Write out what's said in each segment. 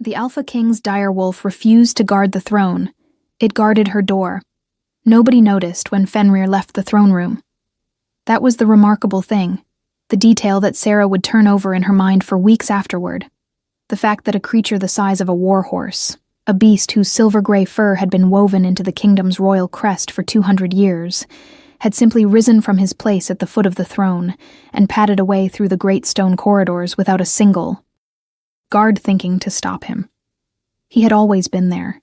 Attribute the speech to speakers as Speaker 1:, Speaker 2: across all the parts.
Speaker 1: The Alpha King's direwolf refused to guard the throne. It guarded her door. Nobody noticed when Fenrir left the throne room. That was the remarkable thing, the detail that Sarah would turn over in her mind for weeks afterward. The fact that a creature the size of a warhorse, a beast whose silver-gray fur had been woven into the kingdom's royal crest for 200 years, had simply risen from his place at the foot of the throne and padded away through the great stone corridors without a single guard thinking to stop him. He had always been there.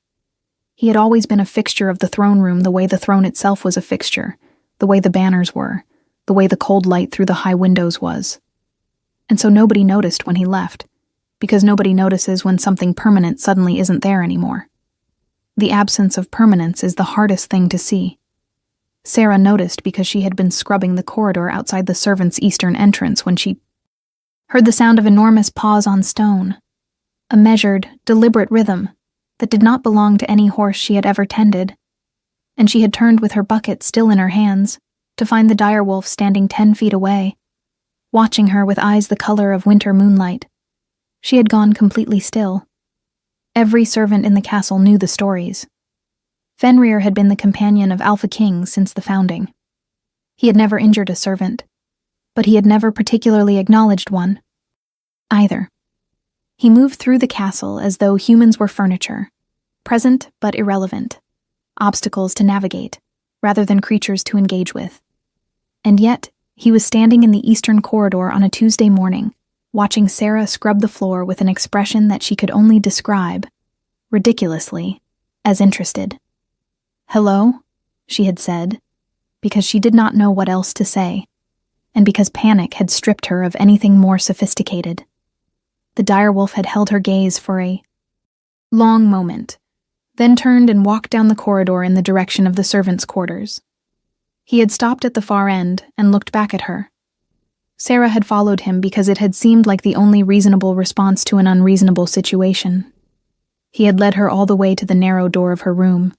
Speaker 1: He had always been a fixture of the throne room the way the throne itself was a fixture, the way the banners were, the way the cold light through the high windows was. And so nobody noticed when he left, because nobody notices when something permanent suddenly isn't there anymore. The absence of permanence is the hardest thing to see. Sarah noticed because she had been scrubbing the corridor outside the servants' eastern entrance when she heard the sound of enormous paws on stone, a measured, deliberate rhythm that did not belong to any horse she had ever tended, and she had turned with her bucket still in her hands to find the direwolf standing 10 feet away, watching her with eyes the color of winter moonlight. She had gone completely still. Every servant in the castle knew the stories. Fenrir had been the companion of Alpha Kings since the founding. He had never injured a servant, but he had never particularly acknowledged one, either. He moved through the castle as though humans were furniture, present but irrelevant, obstacles to navigate, rather than creatures to engage with. And yet, he was standing in the eastern corridor on a Tuesday morning, watching Sarah scrub the floor with an expression that she could only describe, ridiculously, as interested. "Hello," she had said, because she did not know what else to say, and because panic had stripped her of anything more sophisticated. The direwolf had held her gaze for a long moment, then turned and walked down the corridor in the direction of the servants' quarters. He had stopped at the far end and looked back at her. Sarah had followed him because it had seemed like the only reasonable response to an unreasonable situation. He had led her all the way to the narrow door of her room,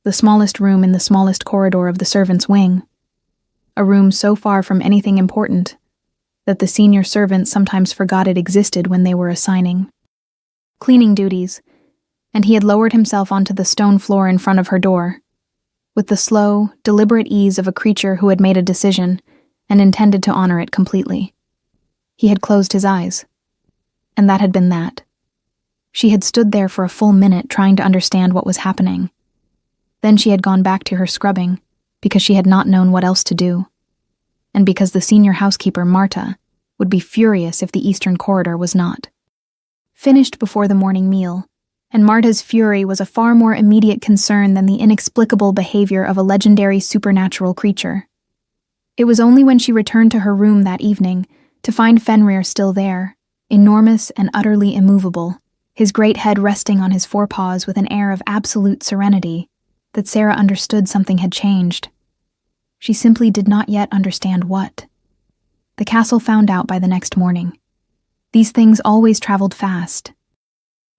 Speaker 1: the smallest room in the smallest corridor of the servants' wing, a room so far from anything important that the senior servants sometimes forgot it existed when they were assigning cleaning duties, and he had lowered himself onto the stone floor in front of her door, with the slow, deliberate ease of a creature who had made a decision and intended to honor it completely. He had closed his eyes, and that had been that. She had stood there for a full minute trying to understand what was happening. Then she had gone back to her scrubbing, because she had not known what else to do, and because the senior housekeeper, Marta, would be furious if the eastern corridor was not finished before the morning meal, and Marta's fury was a far more immediate concern than the inexplicable behavior of a legendary supernatural creature. It was only when she returned to her room that evening to find Fenrir still there, enormous and utterly immovable, his great head resting on his forepaws with an air of absolute serenity, that Sarah understood something had changed. She simply did not yet understand what. The castle found out by the next morning. These things always traveled fast.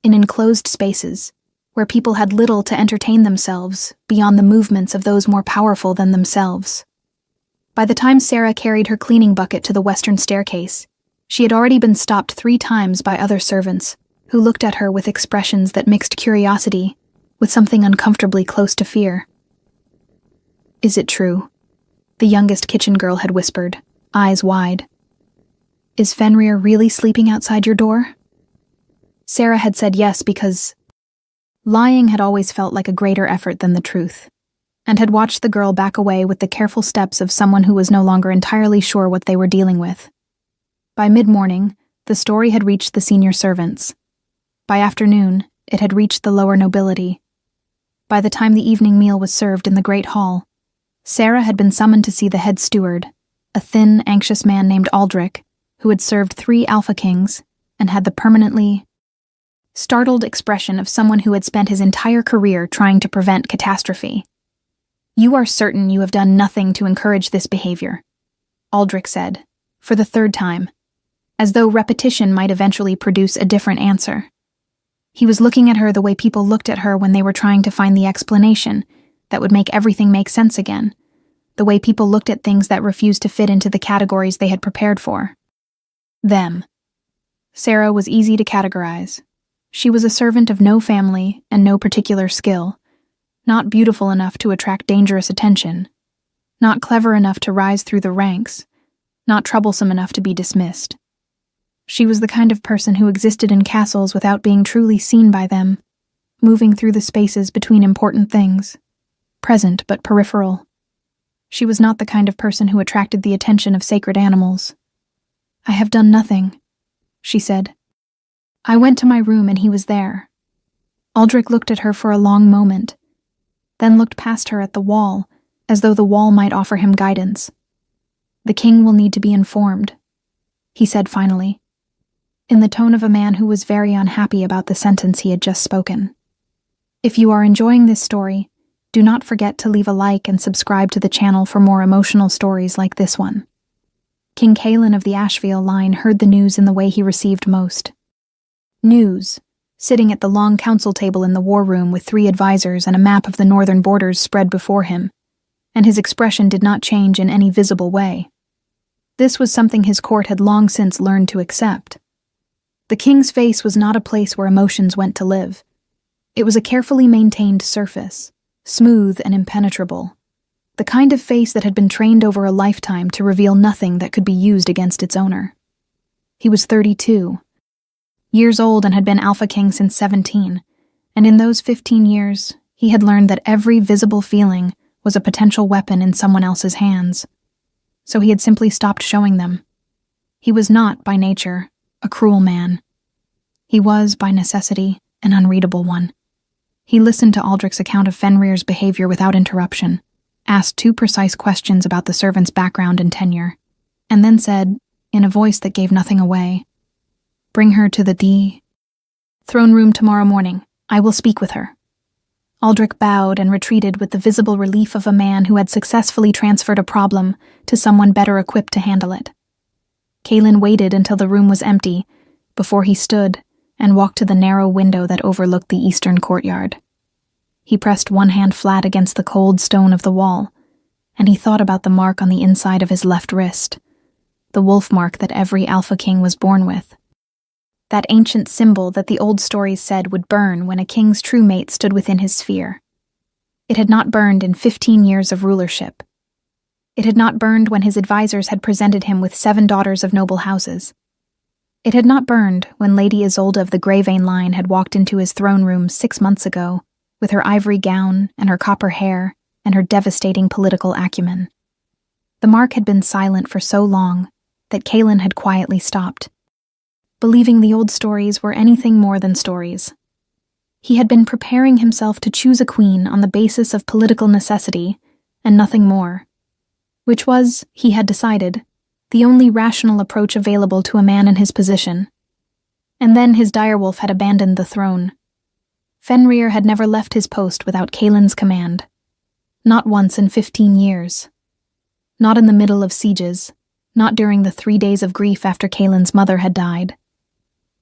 Speaker 1: In enclosed spaces, where people had little to entertain themselves beyond the movements of those more powerful than themselves. By the time Sarah carried her cleaning bucket to the western staircase, she had already been stopped 3 times by other servants, who looked at her with expressions that mixed curiosity with something uncomfortably close to fear. "Is it true?" the youngest kitchen girl had whispered, eyes wide. "Is Fenrir really sleeping outside your door?" Sarah had said yes because lying had always felt like a greater effort than the truth, and had watched the girl back away with the careful steps of someone who was no longer entirely sure what they were dealing with. By mid-morning, the story had reached the senior servants. By afternoon, it had reached the lower nobility. By the time the evening meal was served in the great hall, Sarah had been summoned to see the head steward, a thin, anxious man named Aldrich, who had served 3 Alpha Kings and had the permanently startled expression of someone who had spent his entire career trying to prevent catastrophe. "You are certain you have done nothing to encourage this behavior," Aldrich said, for the 3rd time, as though repetition might eventually produce a different answer. He was looking at her the way people looked at her when they were trying to find the explanation that would make everything make sense again, the way people looked at things that refused to fit into the categories they had prepared for. Them. Sarah was easy to categorize. She was a servant of no family and no particular skill, not beautiful enough to attract dangerous attention, not clever enough to rise through the ranks, not troublesome enough to be dismissed. She was the kind of person who existed in castles without being truly seen by them, moving through the spaces between important things, present but peripheral. She was not the kind of person who attracted the attention of sacred animals. "I have done nothing," she said. "I went to my room and he was there." Aldrich looked at her for a long moment, then looked past her at the wall, as though the wall might offer him guidance. "The king will need to be informed," he said finally, in the tone of a man who was very unhappy about the sentence he had just spoken. If you are enjoying this story, do not forget to leave a like and subscribe to the channel for more emotional stories like this one. King Caelan of the Asheville line heard the news in the way he received most. News, sitting at the long council table in the war room with 3 advisors and a map of the northern borders spread before him, and his expression did not change in any visible way. This was something his court had long since learned to accept. The king's face was not a place where emotions went to live. It was a carefully maintained surface, smooth and impenetrable, the kind of face that had been trained over a lifetime to reveal nothing that could be used against its owner. He was 32, years old and had been Alpha King since 17, and in those 15 years, he had learned that every visible feeling was a potential weapon in someone else's hands. So he had simply stopped showing them. He was not, by nature, a cruel man. He was, by necessity, an unreadable one. He listened to Aldrich's account of Fenrir's behavior without interruption, asked 2 precise questions about the servant's background and tenure, and then said, in a voice that gave nothing away, "Bring her to the throne room tomorrow morning. I will speak with her." Aldrich bowed and retreated with the visible relief of a man who had successfully transferred a problem to someone better equipped to handle it. Caelan waited until the room was empty before he stood and walked to the narrow window that overlooked the eastern courtyard. He pressed one hand flat against the cold stone of the wall, and he thought about the mark on the inside of his left wrist, the wolf mark that every Alpha King was born with. That ancient symbol that the old stories said would burn when a king's true mate stood within his sphere. It had not burned in 15 years of rulership. It had not burned when his advisors had presented him with 7 daughters of noble houses. It had not burned when Lady Isolde of the Greyvein line had walked into his throne room 6 months ago with her ivory gown and her copper hair and her devastating political acumen. The mark had been silent for so long that Caelan had quietly stopped, believing the old stories were anything more than stories. He had been preparing himself to choose a queen on the basis of political necessity and nothing more, which was, he had decided, the only rational approach available to a man in his position. And then his direwolf had abandoned the throne. Fenrir had never left his post without Caelan's command. Not once in 15 years. Not in the middle of sieges, not during the 3 days of grief after Caelan's mother had died.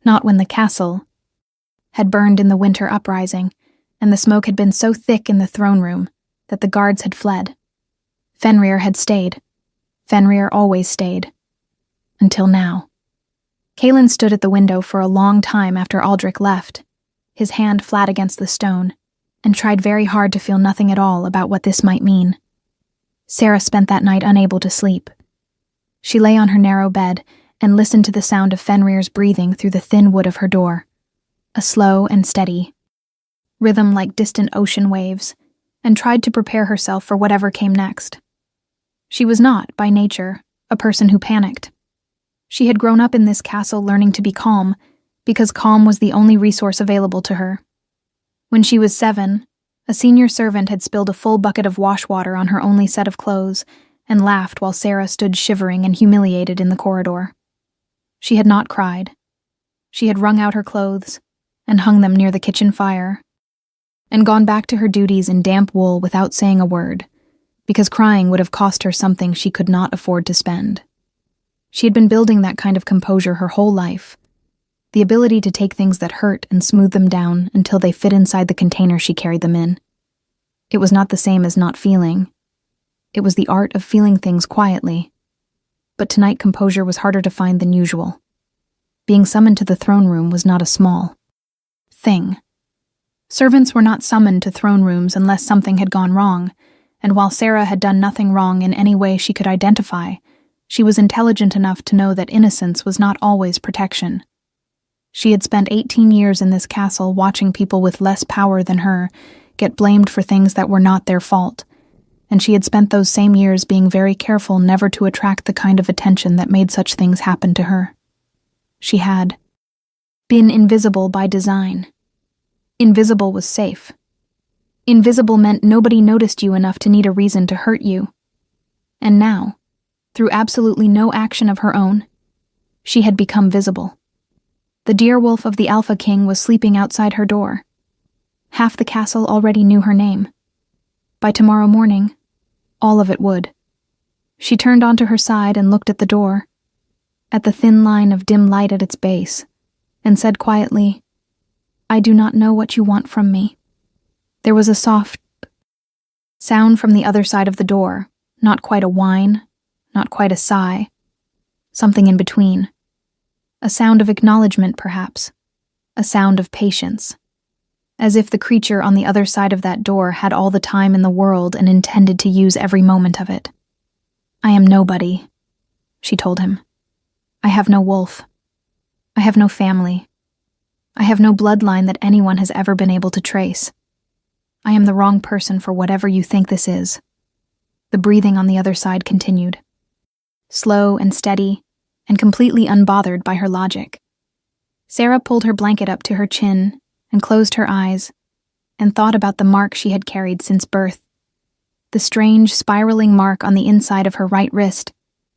Speaker 1: Not when the castle had burned in the winter uprising, and the smoke had been so thick in the throne room that the guards had fled. Fenrir had stayed. Fenrir always stayed. Until now. Caelan stood at the window for a long time after Aldrich left, his hand flat against the stone, and tried very hard to feel nothing at all about what this might mean. Sarah spent that night unable to sleep. She lay on her narrow bed and listened to the sound of Fenrir's breathing through the thin wood of her door, a slow and steady rhythm like distant ocean waves, and tried to prepare herself for whatever came next. She was not, by nature, a person who panicked. She had grown up in this castle learning to be calm, because calm was the only resource available to her. When she was 7, a senior servant had spilled a full bucket of wash water on her only set of clothes and laughed while Sarah stood shivering and humiliated in the corridor. She had not cried. She had wrung out her clothes and hung them near the kitchen fire and gone back to her duties in damp wool without saying a word, because crying would have cost her something she could not afford to spend. She had been building that kind of composure her whole life, the ability to take things that hurt and smooth them down until they fit inside the container she carried them in. It was not the same as not feeling. It was the art of feeling things quietly. But tonight composure was harder to find than usual. Being summoned to the throne room was not a small thing. Servants were not summoned to throne rooms unless something had gone wrong, and while Sarah had done nothing wrong in any way she could identify, she was intelligent enough to know that innocence was not always protection. She had spent 18 years in this castle watching people with less power than her get blamed for things that were not their fault, and she had spent those same years being very careful never to attract the kind of attention that made such things happen to her. She had been invisible by design. Invisible was safe. Invisible meant nobody noticed you enough to need a reason to hurt you. And now, through absolutely no action of her own, she had become visible. The deer wolf of the Alpha King was sleeping outside her door. Half the castle already knew her name. By tomorrow morning, all of it would. She turned onto her side and looked at the door, at the thin line of dim light at its base, and said quietly, "I do not know what you want from me." There was a soft sound from the other side of the door, not quite a whine, not quite a sigh, something in between. A sound of acknowledgement, perhaps, a sound of patience, as if the creature on the other side of that door had all the time in the world and intended to use every moment of it. "I am nobody," she told him. "I have no wolf. I have no family. I have no bloodline that anyone has ever been able to trace. I am the wrong person for whatever you think this is." The breathing on the other side continued, slow and steady, and completely unbothered by her logic. Sarah pulled her blanket up to her chin and closed her eyes and thought about the mark she had carried since birth, the strange spiraling mark on the inside of her right wrist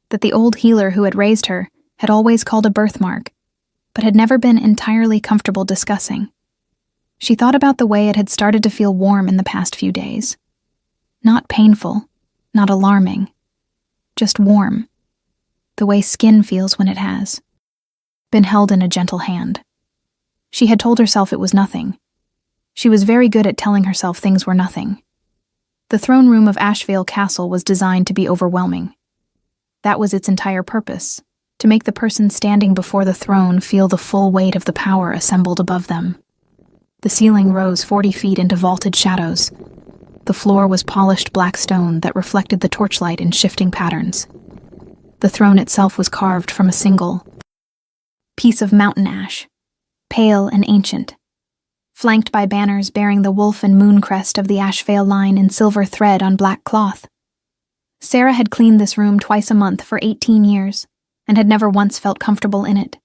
Speaker 1: that the old healer who had raised her had always called a birthmark, but had never been entirely comfortable discussing. She thought about the way it had started to feel warm in the past few days. Not painful, not alarming, just warm. The way skin feels when it has been held in a gentle hand. She had told herself it was nothing. She was very good at telling herself things were nothing. The throne room of Ashvale Castle was designed to be overwhelming. That was its entire purpose, to make the person standing before the throne feel the full weight of the power assembled above them. The ceiling rose 40 feet into vaulted shadows. The floor was polished black stone that reflected the torchlight in shifting patterns. The throne itself was carved from a single piece of mountain ash, pale and ancient, flanked by banners bearing the wolf and moon crest of the Ashvale line in silver thread on black cloth. Sarah had cleaned this room twice a month for 18 years, and had never once felt comfortable in it.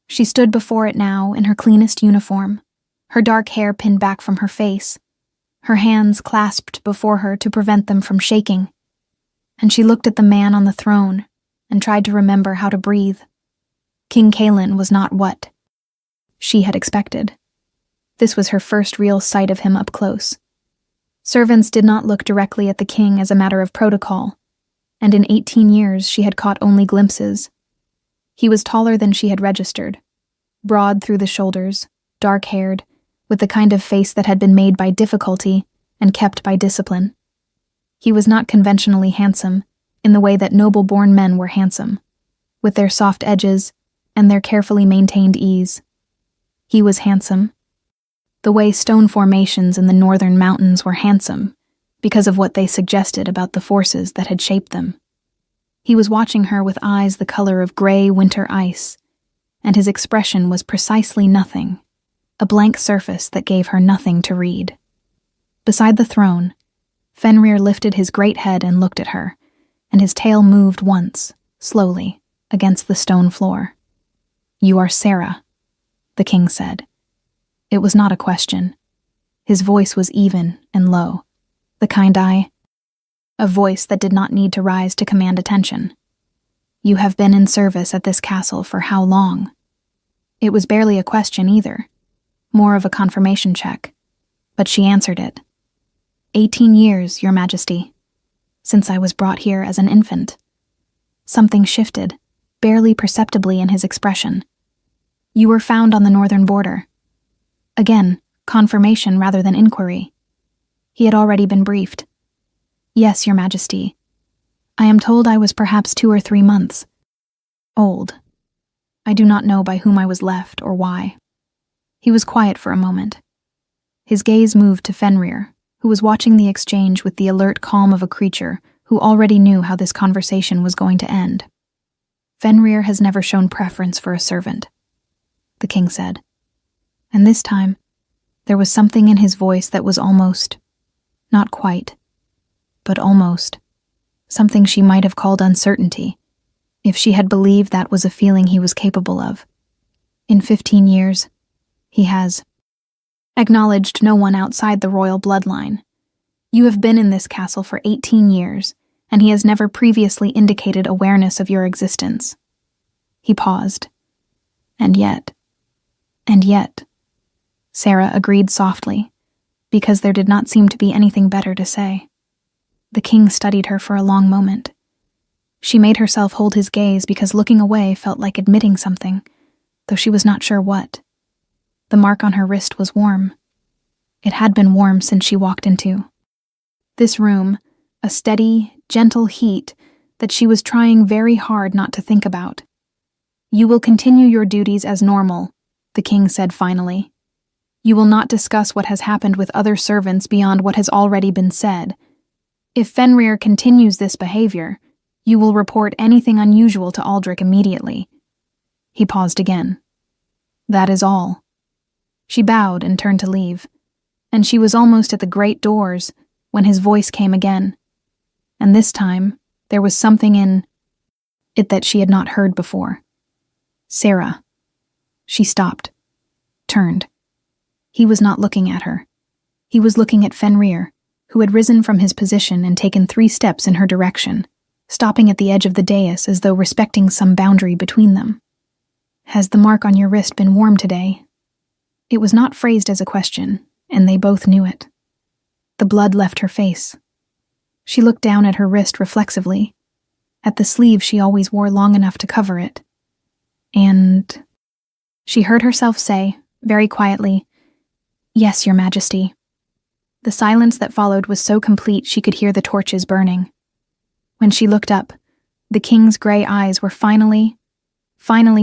Speaker 1: She stood before it now in her cleanest uniform, her dark hair pinned back from her face, her hands clasped before her to prevent them from shaking, and she looked at the man on the throne and tried to remember how to breathe. King Kalin was not what she had expected. This was her first real sight of him up close. Servants did not look directly at the king as a matter of protocol, and in 18 years she had caught only glimpses. He was taller than she had registered, broad through the shoulders, dark-haired, with the kind of face that had been made by difficulty and kept by discipline. He was not conventionally handsome, in the way that noble-born men were handsome, with their soft edges and their carefully maintained ease. He was handsome, the way stone formations in the northern mountains were handsome, because of what they suggested about the forces that had shaped them. He was watching her with eyes the color of gray winter ice, and his expression was precisely nothing, a blank surface that gave her nothing to read. Beside the throne, Fenrir lifted his great head and looked at her, and his tail moved once, slowly, against the stone floor. "You are Sarah," the king said. It was not a question. His voice was even and low, the kind a voice that did not need to rise to command attention. "You have been in service at this castle for how long?" It was barely a question either, more of a confirmation check, but she answered it. 18 years, Your Majesty, since I was brought here as an infant." Something shifted, barely perceptibly in his expression. "You were found on the northern border." Again, confirmation rather than inquiry. He had already been briefed. "Yes, Your Majesty. I am told I was perhaps 2 or 3 months old. I do not know by whom I was left or why." He was quiet for a moment. His gaze moved to Fenrir, who was watching the exchange with the alert calm of a creature who already knew how this conversation was going to end. Fenrir has never shown preference for a servant, the king said. And this time, there was something in his voice that was almost, not quite, but almost, something she might have called uncertainty, if she had believed that was a feeling he was capable of. In 15 years, he has acknowledged no one outside the royal bloodline. You have been in this castle for 18 years, and he has never previously indicated awareness of your existence. He paused. And yet, Sarah agreed softly, because there did not seem to be anything better to say. The king studied her for a long moment. She made herself hold his gaze because looking away felt like admitting something, though she was not sure what. The mark on her wrist was warm. It had been warm since she walked into this room, a steady, gentle heat that she was trying very hard not to think about. You will continue your duties as normal, the king said finally. You will not discuss what has happened with other servants beyond what has already been said. If Fenrir continues this behavior, you will report anything unusual to Aldrich immediately. He paused again. That is all. She bowed and turned to leave, and she was almost at the great doors when his voice came again. And this time, there was something in it that she had not heard before. Sarah. She stopped, turned. He was not looking at her. He was looking at Fenrir, who had risen from his position and taken 3 steps in her direction, stopping at the edge of the dais as though respecting some boundary between them. Has the mark on your wrist been warm today? It was not phrased as a question, and they both knew it. The blood left her face. She looked down at her wrist reflexively, at the sleeve she always wore long enough to cover it. And she heard herself say, very quietly, "Yes, Your Majesty." The silence that followed was so complete she could hear the torches burning. When she looked up, the king's gray eyes were finally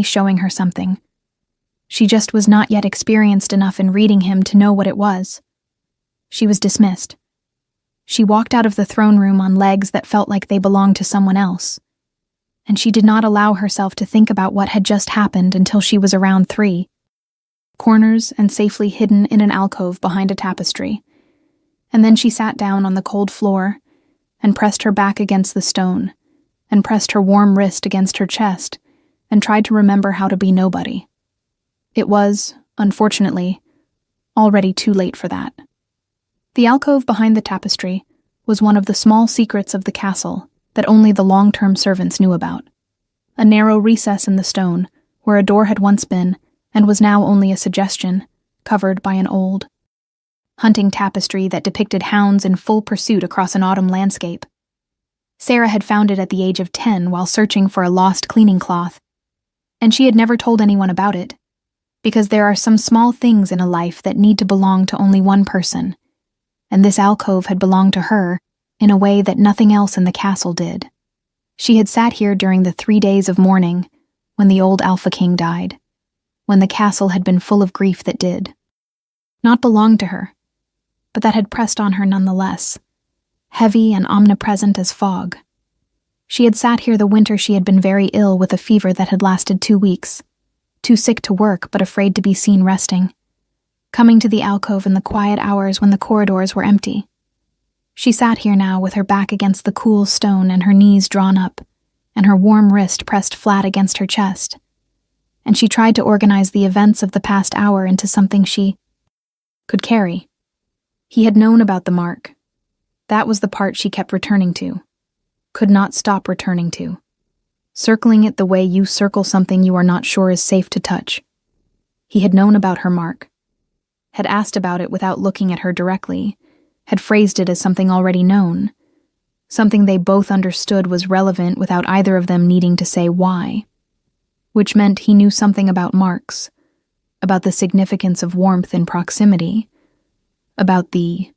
Speaker 1: showing her something. She just was not yet experienced enough in reading him to know what it was. She was dismissed. She walked out of the throne room on legs that felt like they belonged to someone else. And she did not allow herself to think about what had just happened until she was around 3 corners and safely hidden in an alcove behind a tapestry. And then she sat down on the cold floor and pressed her back against the stone and pressed her warm wrist against her chest and tried to remember how to be nobody. It was, unfortunately, already too late for that. The alcove behind the tapestry was one of the small secrets of the castle that only the long-term servants knew about. A narrow recess in the stone, where a door had once been and was now only a suggestion, covered by an old hunting tapestry that depicted hounds in full pursuit across an autumn landscape. Sarah had found it at the age of 10 while searching for a lost cleaning cloth, and she had never told anyone about it, because there are some small things in a life that need to belong to only one person, and this alcove had belonged to her in a way that nothing else in the castle did. She had sat here during the 3 days of mourning when the old Alpha King died, when the castle had been full of grief that did not belong to her, but that had pressed on her nonetheless, heavy and omnipresent as fog. She had sat here the winter she had been very ill with a fever that had lasted 2 weeks, too sick to work but afraid to be seen resting, coming to the alcove in the quiet hours when the corridors were empty. She sat here now with her back against the cool stone and her knees drawn up, and her warm wrist pressed flat against her chest, and she tried to organize the events of the past hour into something she could carry. He had known about the mark. That was the part she kept returning to, could not stop returning to, circling it the way you circle something you are not sure is safe to touch. He had known about her mark, had asked about it without looking at her directly, had phrased it as something already known, something they both understood was relevant without either of them needing to say why, which meant he knew something about marks, about the significance of warmth in proximity, about the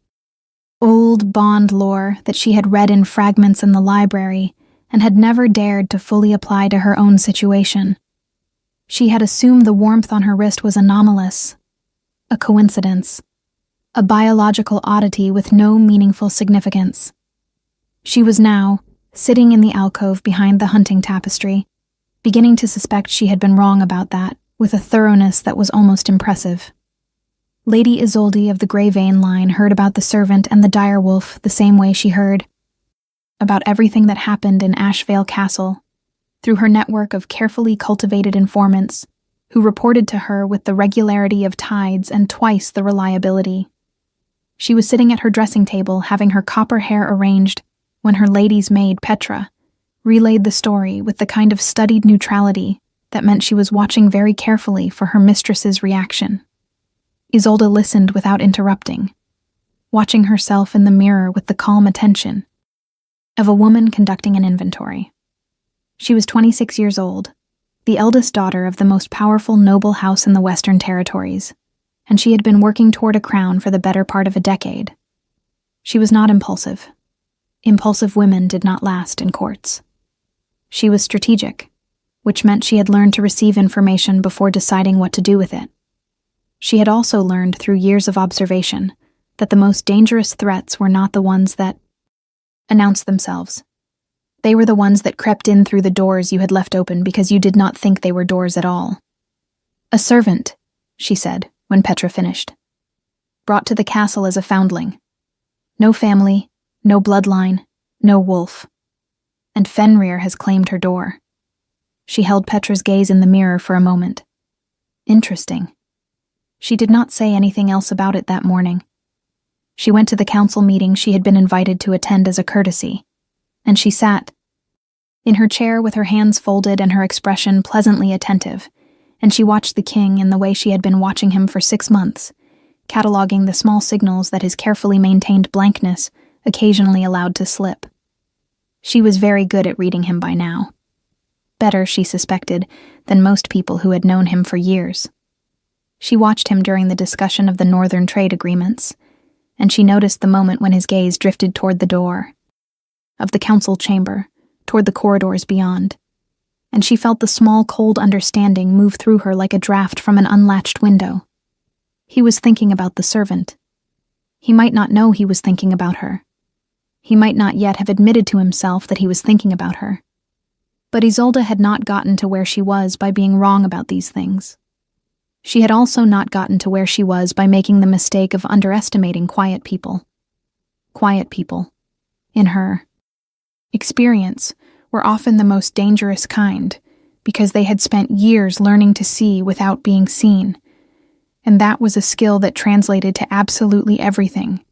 Speaker 1: old bond lore that she had read in fragments in the library and had never dared to fully apply to her own situation. She had assumed the warmth on her wrist was anomalous, A coincidence. A biological oddity with no meaningful significance. She was now, sitting in the alcove behind the hunting tapestry, beginning to suspect she had been wrong about that, with a thoroughness that was almost impressive. Lady Isolde of the Grey Vein line heard about the servant and the direwolf the same way she heard about everything that happened in Ashvale Castle, through her network of carefully cultivated informants, who reported to her with the regularity of tides and twice the reliability. She was sitting at her dressing table having her copper hair arranged when her lady's maid, Petra, relayed the story with the kind of studied neutrality that meant she was watching very carefully for her mistress's reaction. Isolde listened without interrupting, watching herself in the mirror with the calm attention of a woman conducting an inventory. She was 26 years old, the eldest daughter of the most powerful noble house in the Western Territories, and she had been working toward a crown for the better part of a decade. She was not impulsive. Impulsive women did not last in courts. She was strategic, which meant she had learned to receive information before deciding what to do with it. She had also learned through years of observation that the most dangerous threats were not the ones that announced themselves. They were the ones that crept in through the doors you had left open because you did not think they were doors at all. "A servant," she said, when Petra finished. "Brought to the castle as a foundling. No family, no bloodline, no wolf. And Fenrir has claimed her door." She held Petra's gaze in the mirror for a moment. Interesting. She did not say anything else about it that morning. She went to the council meeting she had been invited to attend as a courtesy, and she sat in her chair with her hands folded and her expression pleasantly attentive, and she watched the king in the way she had been watching him for 6 months, cataloging the small signals that his carefully maintained blankness occasionally allowed to slip. She was very good at reading him by now. Better, she suspected, than most people who had known him for years. She watched him during the discussion of the northern trade agreements, and she noticed the moment when his gaze drifted toward the door of the council chamber, toward the corridors beyond, and she felt the small, cold understanding move through her like a draft from an unlatched window. He was thinking about the servant. He might not know he was thinking about her. He might not yet have admitted to himself that he was thinking about her. But Isolde had not gotten to where she was by being wrong about these things. She had also not gotten to where she was by making the mistake of underestimating quiet people. Quiet people, in her experience, were often the most dangerous kind because they had spent years learning to see without being seen, and that was a skill that translated to absolutely everything.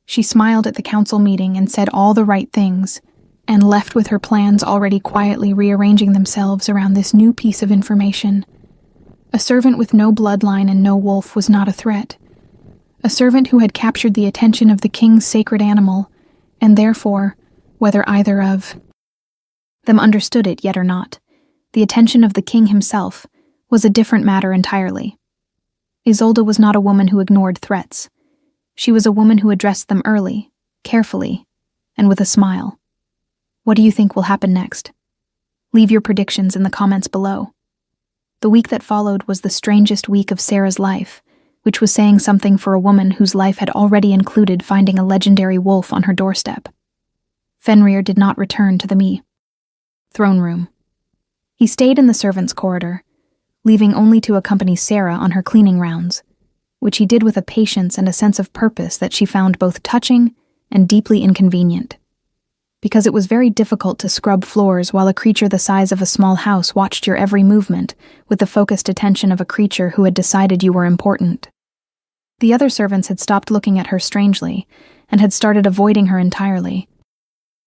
Speaker 1: She smiled at the council meeting and said all the right things, and left with her plans already quietly rearranging themselves around this new piece of information. A servant with no bloodline and no wolf was not a threat. A servant who had captured the attention of the king's sacred animal, and therefore, whether either of them understood it yet or not, the attention of the king himself, was a different matter entirely. Isolde was not a woman who ignored threats. She was a woman who addressed them early, carefully, and with a smile. What do you think will happen next? Leave your predictions in the comments below. The week that followed was the strangest week of Sarah's life, which was saying something for a woman whose life had already included finding a legendary wolf on her doorstep. Fenrir did not return to the throne room. He stayed in the servants' corridor, leaving only to accompany Sarah on her cleaning rounds, which he did with a patience and a sense of purpose that she found both touching and deeply inconvenient. Because it was very difficult to scrub floors while a creature the size of a small house watched your every movement with the focused attention of a creature who had decided you were important. The other servants had stopped looking at her strangely and had started avoiding her entirely,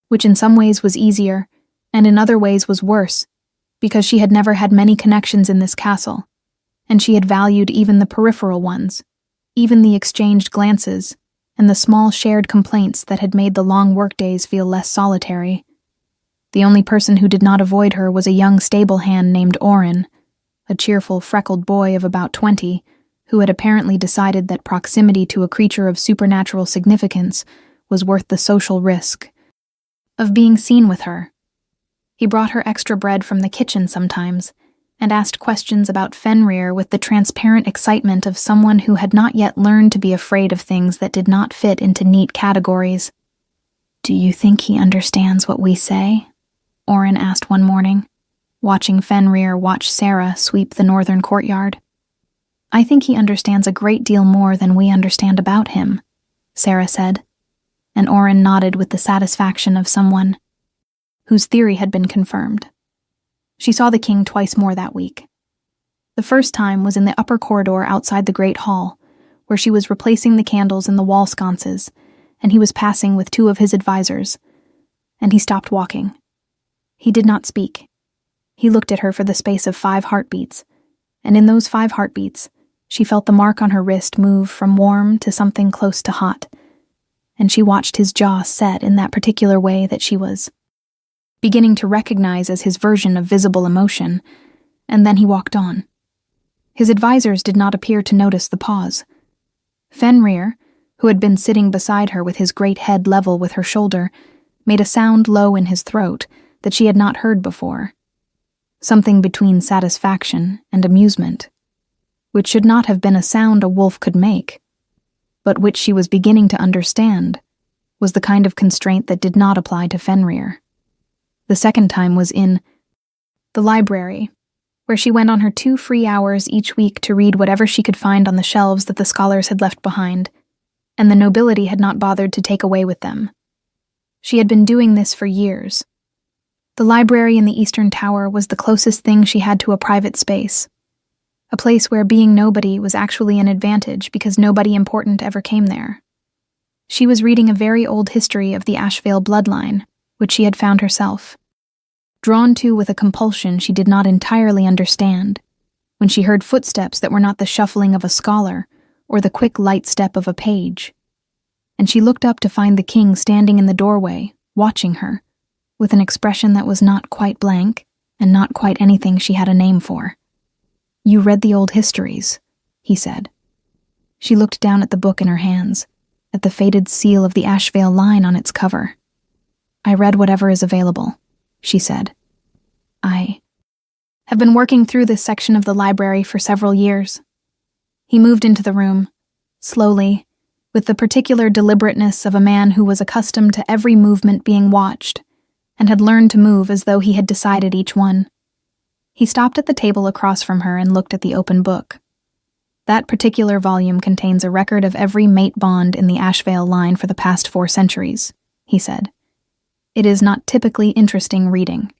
Speaker 1: which in some ways was easier and in other ways was worse, because she had never had many connections in this castle, and she had valued even the peripheral ones, even the exchanged glances, and the small shared complaints that had made the long workdays feel less solitary. The only person who did not avoid her was a young stable hand named Orin, a cheerful, freckled boy of about 20, who had apparently decided that proximity to a creature of supernatural significance was worth the social risk of being seen with her. He brought her extra bread from the kitchen sometimes, and asked questions about Fenrir with the transparent excitement of someone who had not yet learned to be afraid of things that did not fit into neat categories. "Do you think he understands what we say?" Oren asked one morning, watching Fenrir watch Sarah sweep the northern courtyard. "I think he understands a great deal more than we understand about him," Sarah said, and Oren nodded with the satisfaction of someone whose theory had been confirmed. She saw the king twice more that week. The first time was in the upper corridor outside the great hall, where she was replacing the candles in the wall sconces, and he was passing with 2 of his advisors, and he stopped walking. He did not speak. He looked at her for the space of 5 heartbeats, and in those 5 heartbeats, she felt the mark on her wrist move from warm to something close to hot, and she watched his jaw set in that particular way that she was beginning to recognize as his version of visible emotion, and then he walked on. His advisors did not appear to notice the pause. Fenrir, who had been sitting beside her with his great head level with her shoulder, made a sound low in his throat that she had not heard before, something between satisfaction and amusement, which should not have been a sound a wolf could make, but which she was beginning to understand was the kind of constraint that did not apply to Fenrir. The second time was in the library, where she went on her 2 free hours each week to read whatever she could find on the shelves that the scholars had left behind, and the nobility had not bothered to take away with them. She had been doing this for years. The library in the Eastern Tower was the closest thing she had to a private space, a place where being nobody was actually an advantage because nobody important ever came there. She was reading a very old history of the Ashvale bloodline, which she had found herself drawn to with a compulsion she did not entirely understand, when she heard footsteps that were not the shuffling of a scholar or the quick light step of a page. And she looked up to find the king standing in the doorway, watching her, with an expression that was not quite blank and not quite anything she had a name for. "You read the old histories," he said. She looked down at the book in her hands, at the faded seal of the Ashvale line on its cover. "I read whatever is available," she said. "I have been working through this section of the library for several years." He moved into the room, slowly, with the particular deliberateness of a man who was accustomed to every movement being watched, and had learned to move as though he had decided each one. He stopped at the table across from her and looked at the open book. "That particular volume contains a record of every mate bond in the Ashvale line for the past 4 centuries, he said. "It is not typically interesting reading."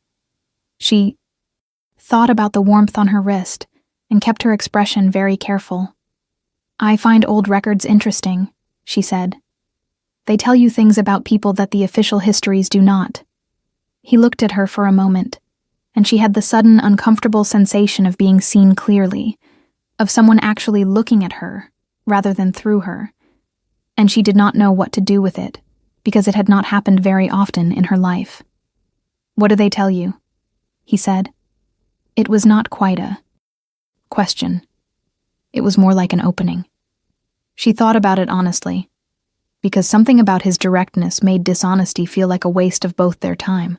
Speaker 1: She thought about the warmth on her wrist and kept her expression very careful. "I find old records interesting," she said. "They tell you things about people that the official histories do not." He looked at her for a moment, and she had the sudden uncomfortable sensation of being seen clearly, of someone actually looking at her rather than through her, and she did not know what to do with it, because it had not happened very often in her life. "What do they tell you?" he said. It was not quite a question. It was more like an opening. She thought about it honestly, because something about his directness made dishonesty feel like a waste of both their time.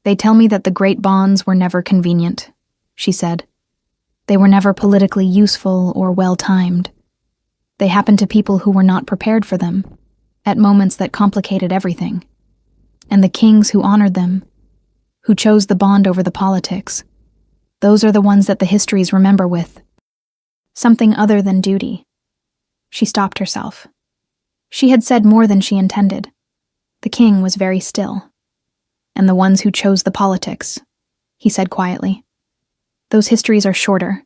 Speaker 1: "They tell me that the great bonds were never convenient," she said. "They were never politically useful or well-timed. They happened to people who were not prepared for them, at moments that complicated everything. And the kings who honored them, who chose the bond over the politics, those are the ones that the histories remember with something other than duty." She stopped herself. She had said more than she intended. The king was very still. "And the ones who chose the politics," he said quietly. "Those histories are shorter,"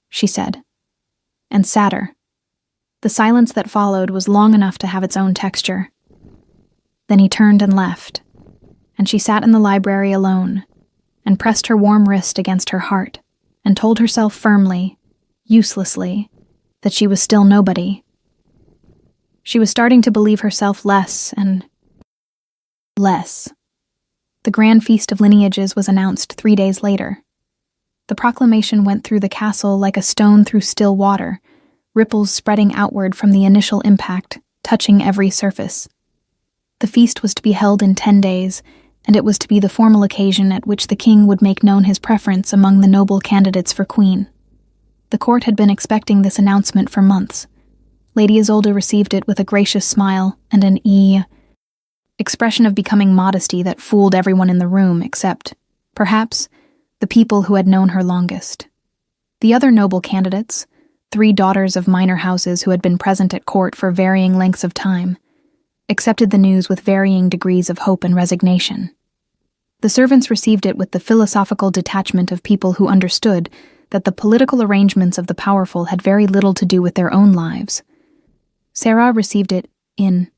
Speaker 1: she said, "and sadder." The silence that followed was long enough to have its own texture. Then he turned and left, and she sat in the library alone, and pressed her warm wrist against her heart, and told herself firmly, uselessly, that she was still nobody. She was starting to believe herself less and less. The grand feast of lineages was announced 3 days later. The proclamation went through the castle like a stone through still water, ripples spreading outward from the initial impact, touching every surface. The feast was to be held in 10 days, and it was to be the formal occasion at which the king would make known his preference among the noble candidates for queen. The court had been expecting this announcement for months. Lady Isolde received it with a gracious smile and an expression of becoming modesty that fooled everyone in the room except, perhaps, the people who had known her longest. The other noble candidates, 3 daughters of minor houses who had been present at court for varying lengths of time, accepted the news with varying degrees of hope and resignation. The servants received it with the philosophical detachment of people who understood that the political arrangements of the powerful had very little to do with their own lives. Sarah received it in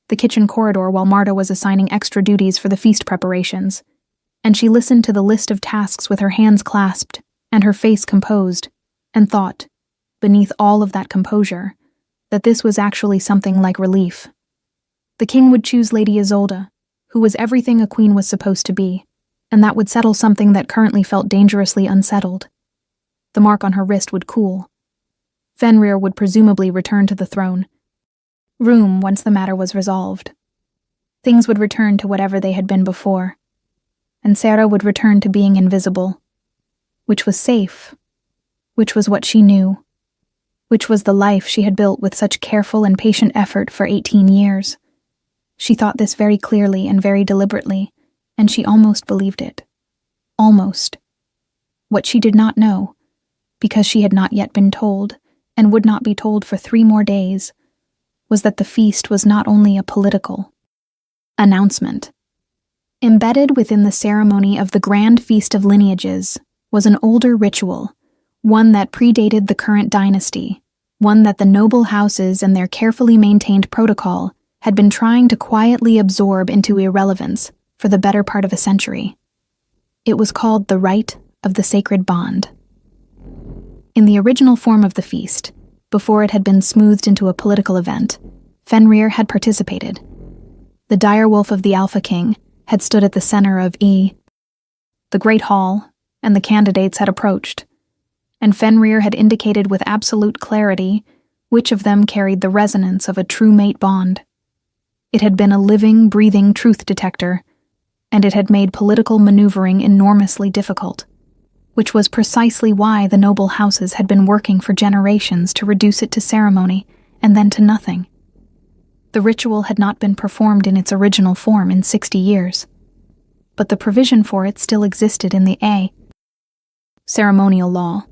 Speaker 1: the kitchen corridor while Marta was assigning extra duties for the feast preparations, and she listened to the list of tasks with her hands clasped and her face composed, and thought, beneath all of that composure, that this was actually something like relief. The king would choose Lady Isolde, who was everything a queen was supposed to be, and that would settle something that currently felt dangerously unsettled. The mark on her wrist would cool. Fenrir would presumably return to the throne room once the matter was resolved. Things would return to whatever they had been before, and Sarah would return to being invisible, which was safe, which was what she knew, which was the life she had built with such careful and patient effort for 18 years. She thought this very clearly and very deliberately, and she almost believed it. Almost. What she did not know, because she had not yet been told, and would not be told for 3 more days, was that the feast was not only a political announcement. Embedded within the ceremony of the Grand Feast of Lineages was an older ritual, one that predated the current dynasty, one that the noble houses and their carefully maintained protocol had been trying to quietly absorb into irrelevance for the better part of a century. It was called the Rite of the Sacred Bond. In the original form of the feast, before it had been smoothed into a political event, Fenrir had participated. The direwolf of the Alpha King had stood at the center of the great hall, and the candidates had approached, and Fenrir had indicated with absolute clarity which of them carried the resonance of a true mate bond. It had been a living, breathing truth detector, and it had made political maneuvering enormously difficult, which was precisely why the noble houses had been working for generations to reduce it to ceremony and then to nothing. The ritual had not been performed in its original form in 60 years, but the provision for it still existed in the ceremonial law.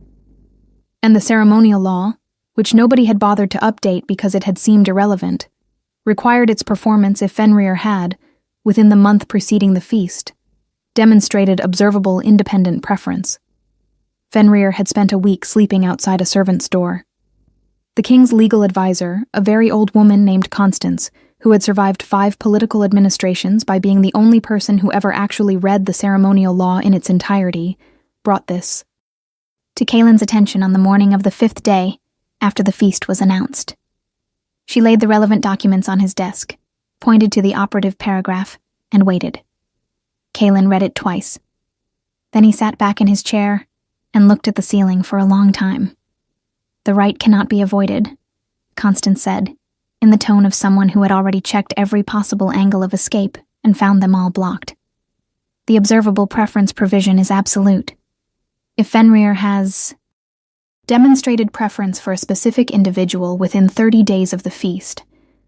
Speaker 1: And the ceremonial law, which nobody had bothered to update because it had seemed irrelevant, required its performance if Fenrir had, within the month preceding the feast, demonstrated observable independent preference. Fenrir had spent a week sleeping outside a servant's door. The king's legal advisor, a very old woman named Constance, who had survived 5 political administrations by being the only person who ever actually read the ceremonial law in its entirety, brought this to Kaelin's attention on the morning of the 5th day after the feast was announced. She laid the relevant documents on his desk, pointed to the operative paragraph, and waited. Kaelin read it twice. Then he sat back in his chair and looked at the ceiling for a long time. "The right cannot be avoided," Constance said, in the tone of someone who had already checked every possible angle of escape and found them all blocked. "The observable preference provision is absolute. If Fenrir has demonstrated preference for a specific individual within 30 days of the feast,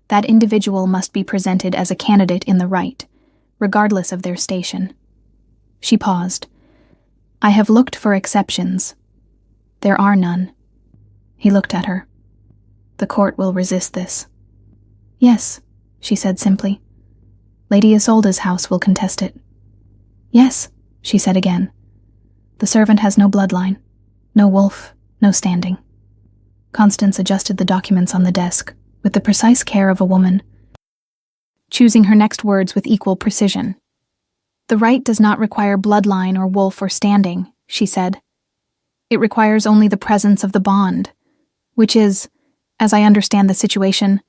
Speaker 1: that individual must be presented as a candidate in the right, regardless of their station." She paused. "I have looked for exceptions. There are none." He looked at her. "The court will resist this." "Yes," she said simply. "Lady Isolde's house will contest it." "Yes," she said again. "The servant has no bloodline, no wolf, no standing." Constance adjusted the documents on the desk with the precise care of a woman, choosing her next words with equal precision. "The right does not require bloodline or wolf or standing," she said. "It requires only the presence of the bond, which is, as I understand the situation,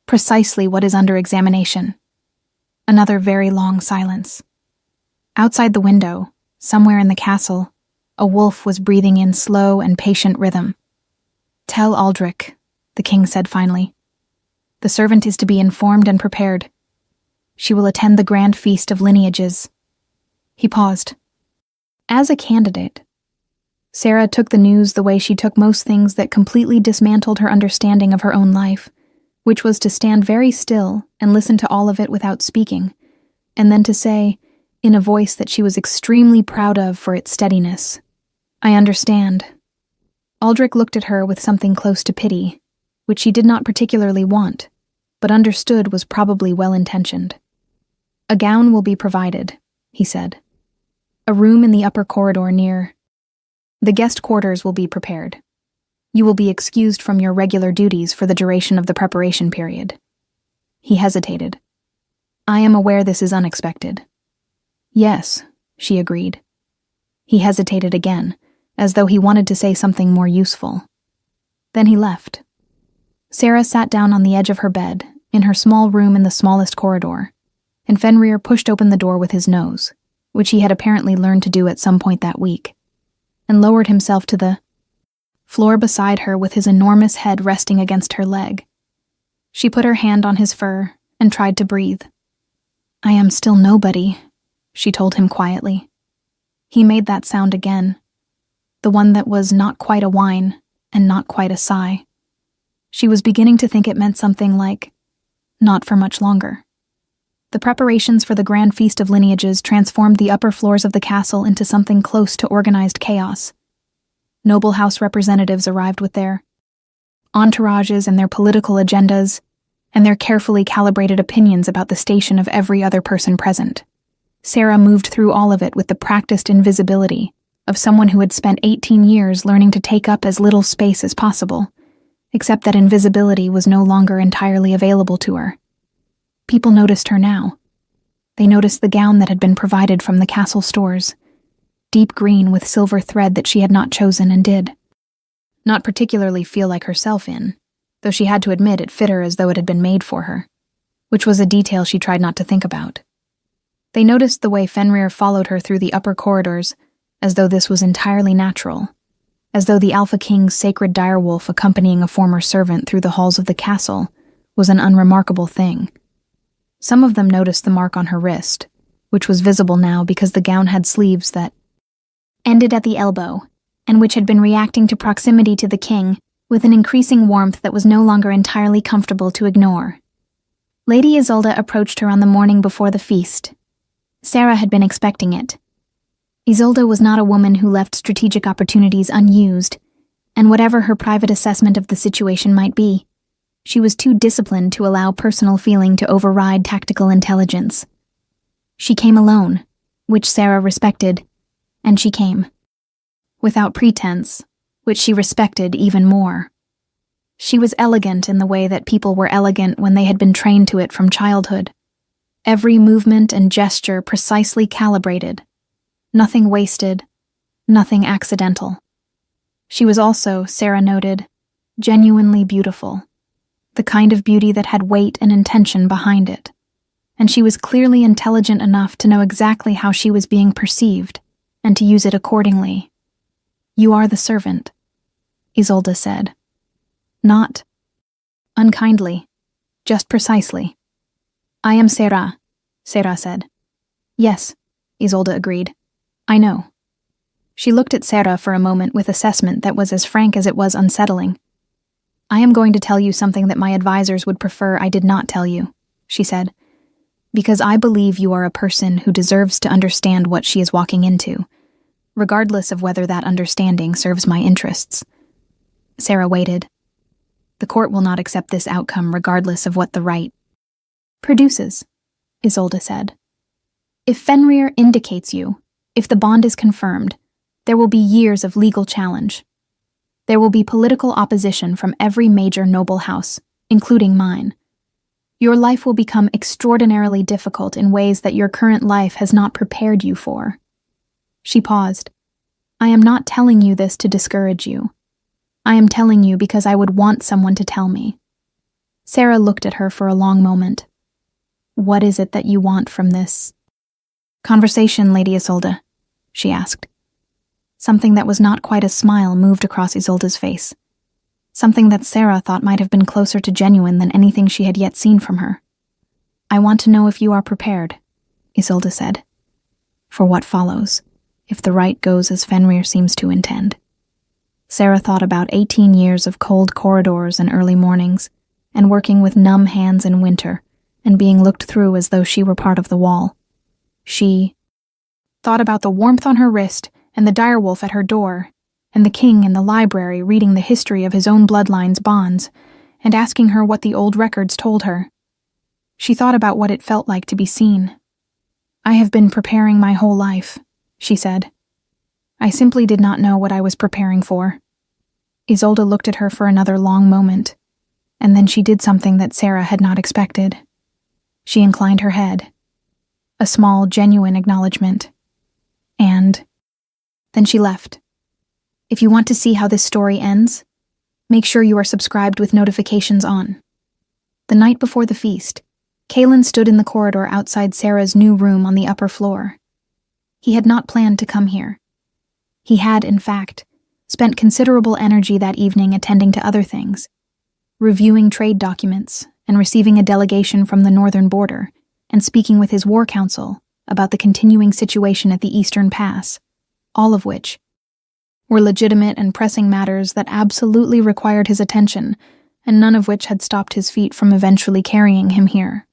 Speaker 1: precisely what is under examination." Another very long silence. Outside the window, somewhere in the castle, a wolf was breathing in slow and patient rhythm. "Tell Aldrich," the king said finally. "The servant is to be informed and prepared." She will attend the grand feast of lineages. He paused. As a candidate, Sarah took the news the way she took most things that completely dismantled her understanding of her own life, which was to stand very still and listen to all of it without speaking, and then to say, in a voice that she was extremely proud of for its steadiness, "I understand." Aldrich looked at her with something close to pity, which she did not particularly want, but understood was probably well-intentioned. "A gown will be provided," he said. "A room in the upper corridor near. The guest quarters will be prepared. You will be excused from your regular duties for the duration of the preparation period." He hesitated. "I am aware this is unexpected." "Yes," she agreed. He hesitated again, as though he wanted to say something more useful. Then he left. Sarah sat down on the edge of her bed, in her small room in the smallest corridor, and Fenrir pushed open the door with his nose, which he had apparently learned to do at some point that week, and lowered himself to the floor beside her with his enormous head resting against her leg. She put her hand on his fur and tried to breathe. "I am still nobody," she told him quietly. He made that sound again, the one that was not quite a whine and not quite a sigh. She was beginning to think it meant something like, "Not for much longer." The preparations for the grand feast of lineages transformed the upper floors of the castle into something close to organized chaos. Noble house representatives arrived with their entourages and their political agendas, and their carefully calibrated opinions about the station of every other person present. Sarah moved through all of it with the practiced invisibility of someone who had spent 18 years learning to take up as little space as possible, except that invisibility was no longer entirely available to her. People noticed her now. They noticed the gown that had been provided from the castle stores, deep green with silver thread that she had not chosen and did not particularly feel like herself in, though she had to admit it fit her as though it had been made for her, which was a detail she tried not to think about. They noticed the way Fenrir followed her through the upper corridors, as though this was entirely natural, as though the Alpha King's sacred direwolf accompanying a former servant through the halls of the castle was an unremarkable thing. Some of them noticed the mark on her wrist, which was visible now because the gown had sleeves that ended at the elbow, and which had been reacting to proximity to the king with an increasing warmth that was no longer entirely comfortable to ignore. Lady Isolde approached her on the morning before the feast. Sarah had been expecting it. Isolde was not a woman who left strategic opportunities unused, and whatever her private assessment of the situation might be, she was too disciplined to allow personal feeling to override tactical intelligence. She came alone, which Sarah respected, and she came. Without pretense, which she respected even more. She was elegant in the way that people were elegant when they had been trained to it from childhood. Every movement and gesture precisely calibrated. Nothing wasted, nothing accidental. She was also, Sarah noted, genuinely beautiful. The kind of beauty that had weight and intention behind it. And she was clearly intelligent enough to know exactly how she was being perceived, and to use it accordingly. "You are the servant," Isolde said. Not unkindly, just precisely. "I am Sarah," Sarah said. "Yes," Isolde agreed. "I know." She looked at Sarah for a moment with assessment that was as frank as it was unsettling. "I am going to tell you something that my advisors would prefer I did not tell you," she said, "because I believe you are a person who deserves to understand what she is walking into, regardless of whether that understanding serves my interests." Sarah waited. "The court will not accept this outcome regardless of what the right produces," Isolde said. "If Fenrir indicates you, if the bond is confirmed, there will be years of legal challenge. There will be political opposition from every major noble house, including mine. Your life will become extraordinarily difficult in ways that your current life has not prepared you for." She paused. "I am not telling you this to discourage you. I am telling you because I would want someone to tell me." Sarah looked at her for a long moment. "What is it that you want from this conversation, Lady Isolde?" she asked. Something that was not quite a smile moved across Isolde's face. Something that Sarah thought might have been closer to genuine than anything she had yet seen from her. "I want to know if you are prepared," Isolde said, "for what follows, if the right goes as Fenrir seems to intend." Sarah thought about 18 years of cold corridors and early mornings, and working with numb hands in winter, and being looked through as though she were part of the wall. She thought about the warmth on her wrist and the direwolf at her door, and the king in the library reading the history of his own bloodline's bonds, and asking her what the old records told her. She thought about what it felt like to be seen. "I have been preparing my whole life," she said. "I simply did not know what I was preparing for." Isolde looked at her for another long moment, and then she did something that Sarah had not expected. She inclined her head. A small, genuine acknowledgement. And then she left. If you want to see how this story ends, make sure you are subscribed with notifications on. The night before the feast, Kalen stood in the corridor outside Sarah's new room on the upper floor. He had not planned to come here. He had, in fact, spent considerable energy that evening attending to other things, reviewing trade documents and receiving a delegation from the northern border, and speaking with his war council about the continuing situation at the Eastern Pass, all of which were legitimate and pressing matters that absolutely required his attention, and none of which had stopped his feet from eventually carrying him here.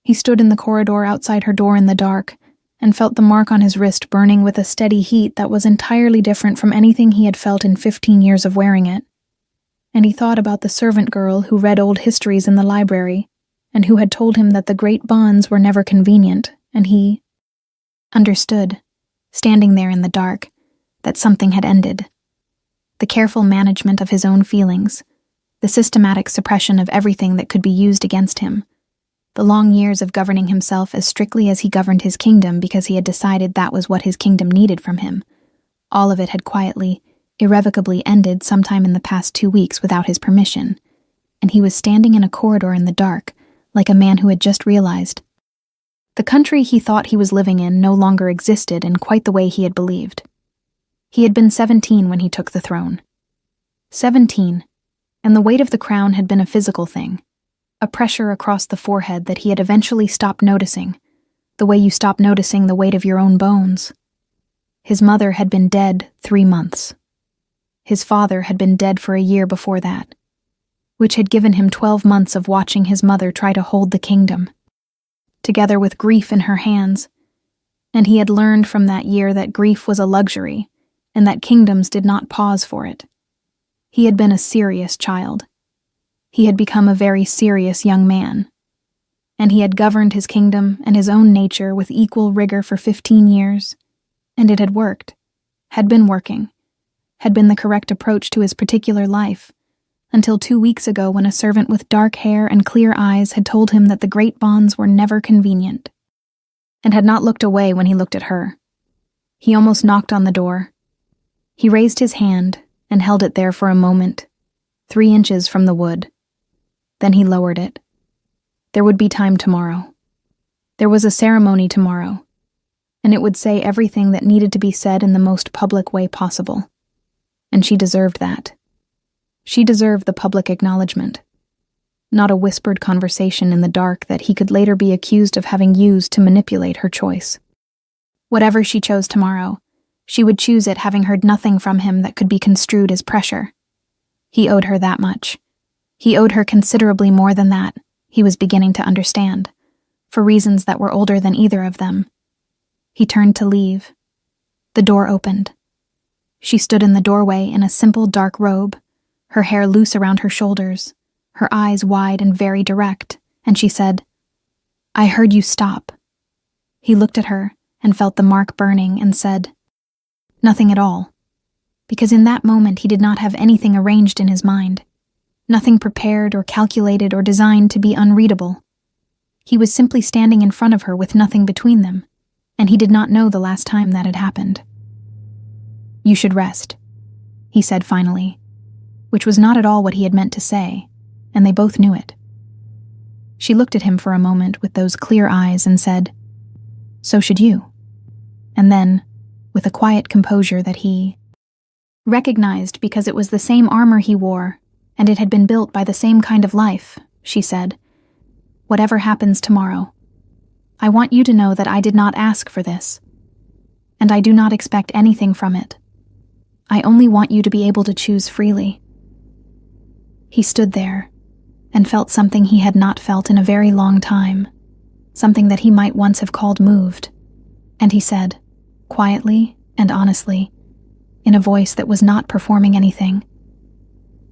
Speaker 1: He stood in the corridor outside her door in the dark, and felt the mark on his wrist burning with a steady heat that was entirely different from anything he had felt in 15 years of wearing it. And he thought about the servant girl who read old histories in the library, and who had told him that the great bonds were never convenient, and he understood, standing there in the dark, that something had ended. The careful management of his own feelings, the systematic suppression of everything that could be used against him, the long years of governing himself as strictly as he governed his kingdom because he had decided that was what his kingdom needed from him, all of it had quietly, irrevocably ended sometime in the past 2 weeks without his permission, and he was standing in a corridor in the dark, like a man who had just realized. The country he thought he was living in no longer existed in quite the way he had believed. He had been 17 when he took the throne. 17, and the weight of the crown had been a physical thing, a pressure across the forehead that he had eventually stopped noticing, the way you stop noticing the weight of your own bones. His mother had been dead 3 months. His father had been dead for a year before that, which had given him 12 months of watching his mother try to hold the kingdom, together with grief in her hands, and he had learned from that year that grief was a luxury, and that kingdoms did not pause for it. He had been a serious child. He had become a very serious young man, and he had governed his kingdom and his own nature with equal rigor for 15 years, and it had worked, had been working, had been the correct approach to his particular life, until 2 weeks ago when a servant with dark hair and clear eyes had told him that the great bonds were never convenient, and had not looked away when he looked at her. He almost knocked on the door. He raised his hand and held it there for a moment, 3 inches from the wood. Then he lowered it. There would be time tomorrow. There was a ceremony tomorrow, and it would say everything that needed to be said in the most public way possible. And she deserved that. She deserved the public acknowledgement, not a whispered conversation in the dark that he could later be accused of having used to manipulate her choice. Whatever she chose tomorrow, she would choose it having heard nothing from him that could be construed as pressure. He owed her that much. He owed her considerably more than that, he was beginning to understand, for reasons that were older than either of them. He turned to leave. The door opened. She stood in the doorway in a simple dark robe, her hair loose around her shoulders, her eyes wide and very direct, and she said, "I heard you stop." He looked at her and felt the mark burning and said, "Nothing at all," because in that moment he did not have anything arranged in his mind. Nothing prepared or calculated or designed to be unreadable. He was simply standing in front of her with nothing between them, and he did not know the last time that had happened. "You should rest," he said finally, which was not at all what he had meant to say, and they both knew it. She looked at him for a moment with those clear eyes and said, "So should you." And then, with a quiet composure that he recognized because it was the same armor he wore, and it had been built by the same kind of life, she said, Whatever happens tomorrow, I want you to know that I did not ask for this, and I do not expect anything from it. I only want you to be able to choose freely." He stood there and felt something he had not felt in a very long time, something that he might once have called moved, and he said, quietly and honestly, in a voice that was not performing anything,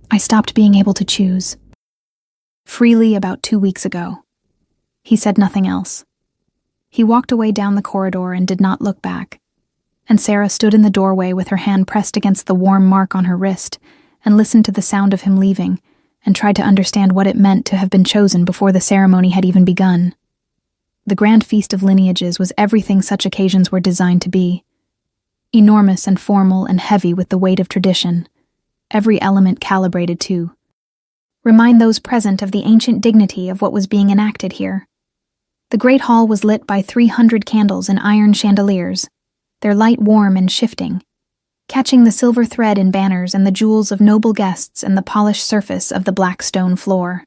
Speaker 1: "I stopped being able to choose freely about 2 weeks ago." He said nothing else. He walked away down the corridor and did not look back, and Sarah stood in the doorway with her hand pressed against the warm mark on her wrist and listened to the sound of him leaving and tried to understand what it meant to have been chosen before the ceremony had even begun. The grand feast of lineages was everything such occasions were designed to be. Enormous and formal and heavy with the weight of tradition, every element calibrated to remind those present of the ancient dignity of what was being enacted here. The great hall was lit by 300 candles in iron chandeliers, their light warm and shifting, catching the silver thread in banners and the jewels of noble guests and the polished surface of the black stone floor.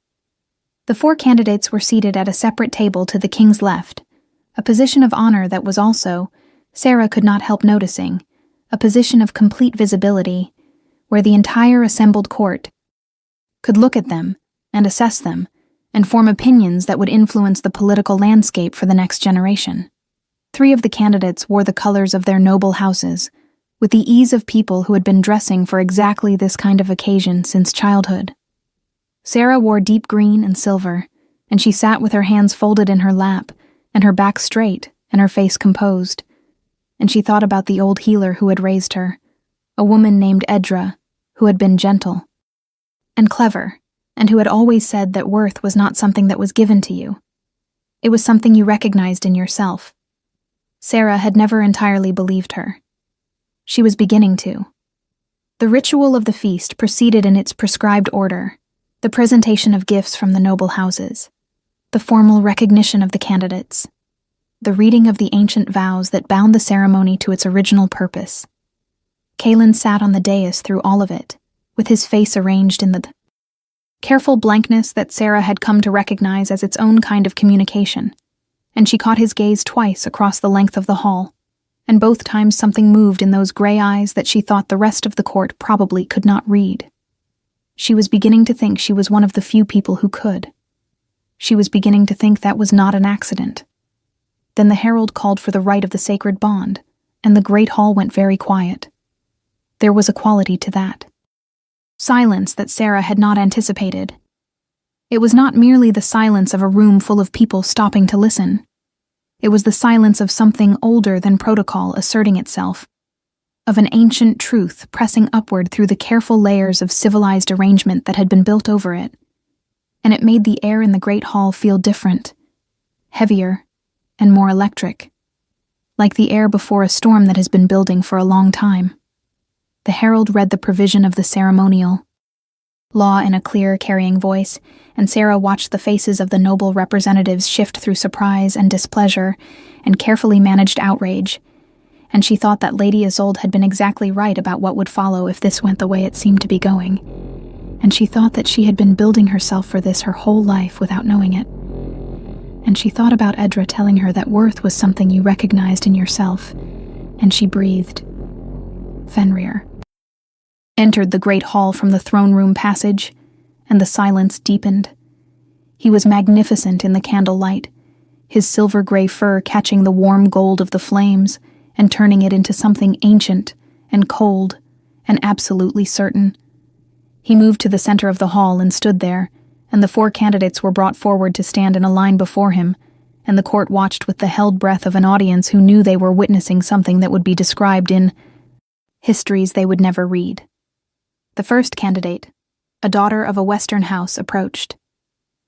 Speaker 1: The 4 candidates were seated at a separate table to the king's left, a position of honor that was also, Sarah could not help noticing, a position of complete visibility, where the entire assembled court could look at them and assess them and form opinions that would influence the political landscape for the next generation. 3 of the candidates wore the colors of their noble houses, with the ease of people who had been dressing for exactly this kind of occasion since childhood. Sarah wore deep green and silver, and she sat with her hands folded in her lap, and her back straight and her face composed, and she thought about the old healer who had raised her, a woman named Edra, who had been gentle and clever, and who had always said that worth was not something that was given to you. It was something you recognized in yourself. Sarah had never entirely believed her. She was beginning to. The ritual of the feast proceeded in its prescribed order, the presentation of gifts from the noble houses, the formal recognition of the candidates, the reading of the ancient vows that bound the ceremony to its original purpose. Kalen sat on the dais through all of it, with his face arranged in the careful blankness that Sarah had come to recognize as its own kind of communication, and she caught his gaze twice across the length of the hall, and both times something moved in those gray eyes that she thought the rest of the court probably could not read. She was beginning to think she was one of the few people who could. She was beginning to think that was not an accident. Then the herald called for the rite of the sacred bond, and the great hall went very quiet. There was a quality to that silence that Sarah had not anticipated. It was not merely the silence of a room full of people stopping to listen. It was the silence of something older than protocol asserting itself, of an ancient truth pressing upward through the careful layers of civilized arrangement that had been built over it. And it made the air in the great hall feel different, heavier, and more electric, like the air before a storm that has been building for a long time. The herald read the provision of the ceremonial law in a clear, carrying voice, and Sarah watched the faces of the noble representatives shift through surprise and displeasure and carefully managed outrage, and she thought that Lady Isolde had been exactly right about what would follow if this went the way it seemed to be going, and she thought that she had been building herself for this her whole life without knowing it. And she thought about Edra telling her that worth was something you recognized in yourself, and she breathed. Fenrir entered the great hall from the throne room passage, and the silence deepened. He was magnificent in the candlelight, his silver-gray fur catching the warm gold of the flames and turning it into something ancient and cold and absolutely certain. He moved to the center of the hall and stood there, and the 4 candidates were brought forward to stand in a line before him, and the court watched with the held breath of an audience who knew they were witnessing something that would be described in histories they would never read. The first candidate, a daughter of a Western house, approached.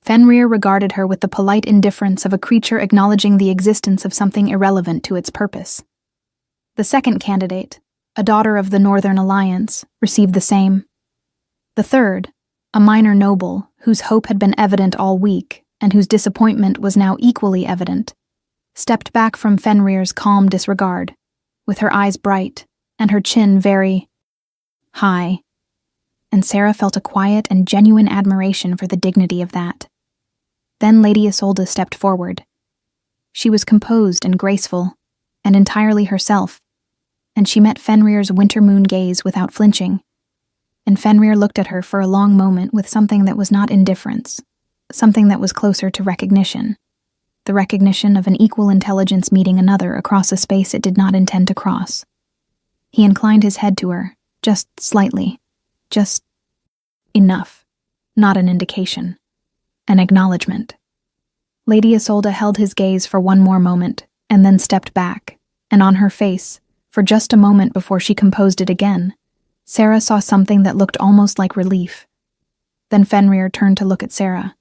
Speaker 1: Fenrir regarded her with the polite indifference of a creature acknowledging the existence of something irrelevant to its purpose. The second candidate, a daughter of the Northern Alliance, received the same. The third, a minor noble, whose hope had been evident all week, and whose disappointment was now equally evident, stepped back from Fenrir's calm disregard, with her eyes bright, and her chin very high, and Sarah felt a quiet and genuine admiration for the dignity of that. Then Lady Isolde stepped forward. She was composed and graceful, and entirely herself, and she met Fenrir's winter moon gaze without flinching. And Fenrir looked at her for a long moment with something that was not indifference, something that was closer to recognition. The recognition of an equal intelligence meeting another across a space it did not intend to cross. He inclined his head to her, just slightly, just enough, not an indication, an acknowledgement. Lady Isolde held his gaze for one more moment, and then stepped back, and on her face, for just a moment before she composed it again, Sarah saw something that looked almost like relief. Then Fenrir turned to look at Sarah.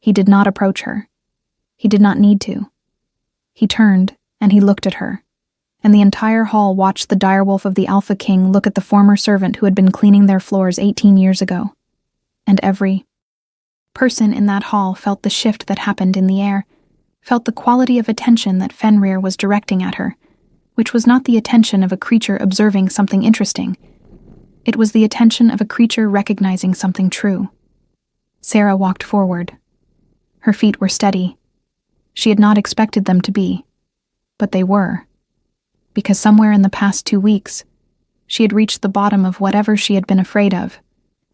Speaker 1: He did not approach her. He did not need to. He turned, and he looked at her, and the entire hall watched the direwolf of the Alpha King look at the former servant who had been cleaning their floors 18 years ago. And every person in that hall felt the shift that happened in the air, felt the quality of attention that Fenrir was directing at her, which was not the attention of a creature observing something interesting. It was the attention of a creature recognizing something true. Sarah walked forward. Her feet were steady. She had not expected them to be, but they were, because somewhere in the past 2 weeks, she had reached the bottom of whatever she had been afraid of,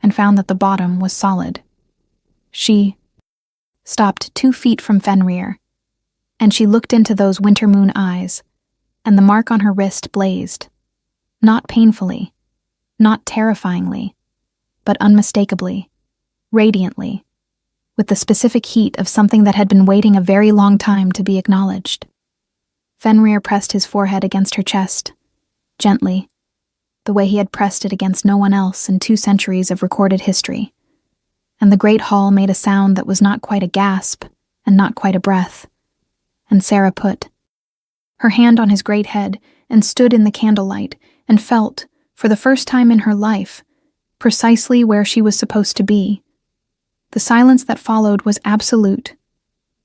Speaker 1: and found that the bottom was solid. She stopped 2 feet from Fenrir, and she looked into those winter moon eyes, and the mark on her wrist blazed, not painfully, not terrifyingly, but unmistakably, radiantly, with the specific heat of something that had been waiting a very long time to be acknowledged. Fenrir pressed his forehead against her chest, gently, the way he had pressed it against no one else in 2 centuries of recorded history, and the great hall made a sound that was not quite a gasp and not quite a breath, and Sarah put her hand on his great head and stood in the candlelight and felt, for the first time in her life, precisely where she was supposed to be. The silence that followed was absolute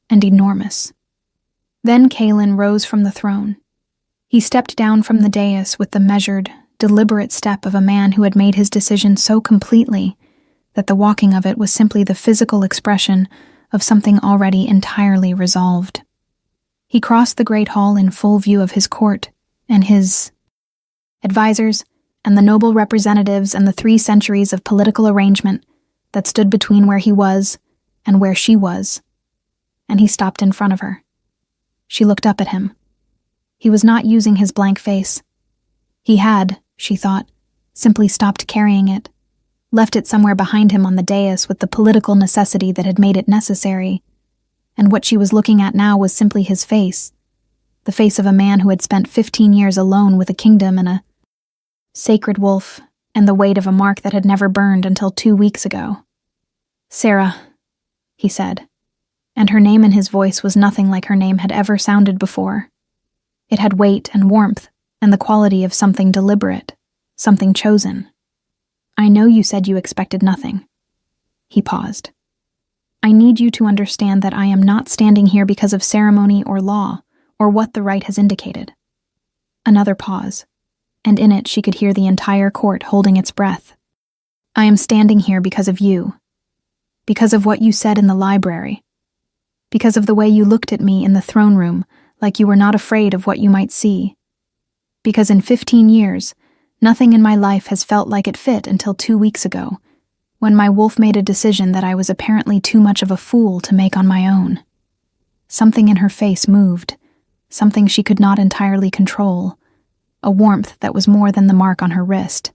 Speaker 1: and enormous. Then Kaelin rose from the throne. He stepped down from the dais with the measured, deliberate step of a man who had made his decision so completely that the walking of it was simply the physical expression of something already entirely resolved. He crossed the great hall in full view of his court and his advisors and the noble representatives and the 3 centuries of political arrangement that stood between where he was and where she was, and he stopped in front of her. She looked up at him. He was not using his blank face. He had, she thought, simply stopped carrying it, left it somewhere behind him on the dais with the political necessity that had made it necessary, and what she was looking at now was simply his face, the face of a man who had spent 15 years alone with a kingdom and a sacred wolf, and the weight of a mark that had never burned until 2 weeks ago. "Sarah," he said, and her name in his voice was nothing like her name had ever sounded before. It had weight and warmth, and the quality of something deliberate, something chosen. "I know you said you expected nothing." He paused. "I need you to understand that I am not standing here because of ceremony or law, or what the rite has indicated." Another pause, and in it she could hear the entire court holding its breath. "I am standing here because of you, because of what you said in the library, because of the way you looked at me in the throne room like you were not afraid of what you might see, because in 15 years, nothing in my life has felt like it fit until 2 weeks ago, when my wolf made a decision that I was apparently too much of a fool to make on my own." Something in her face moved, something she could not entirely control, a warmth that was more than the mark on her wrist.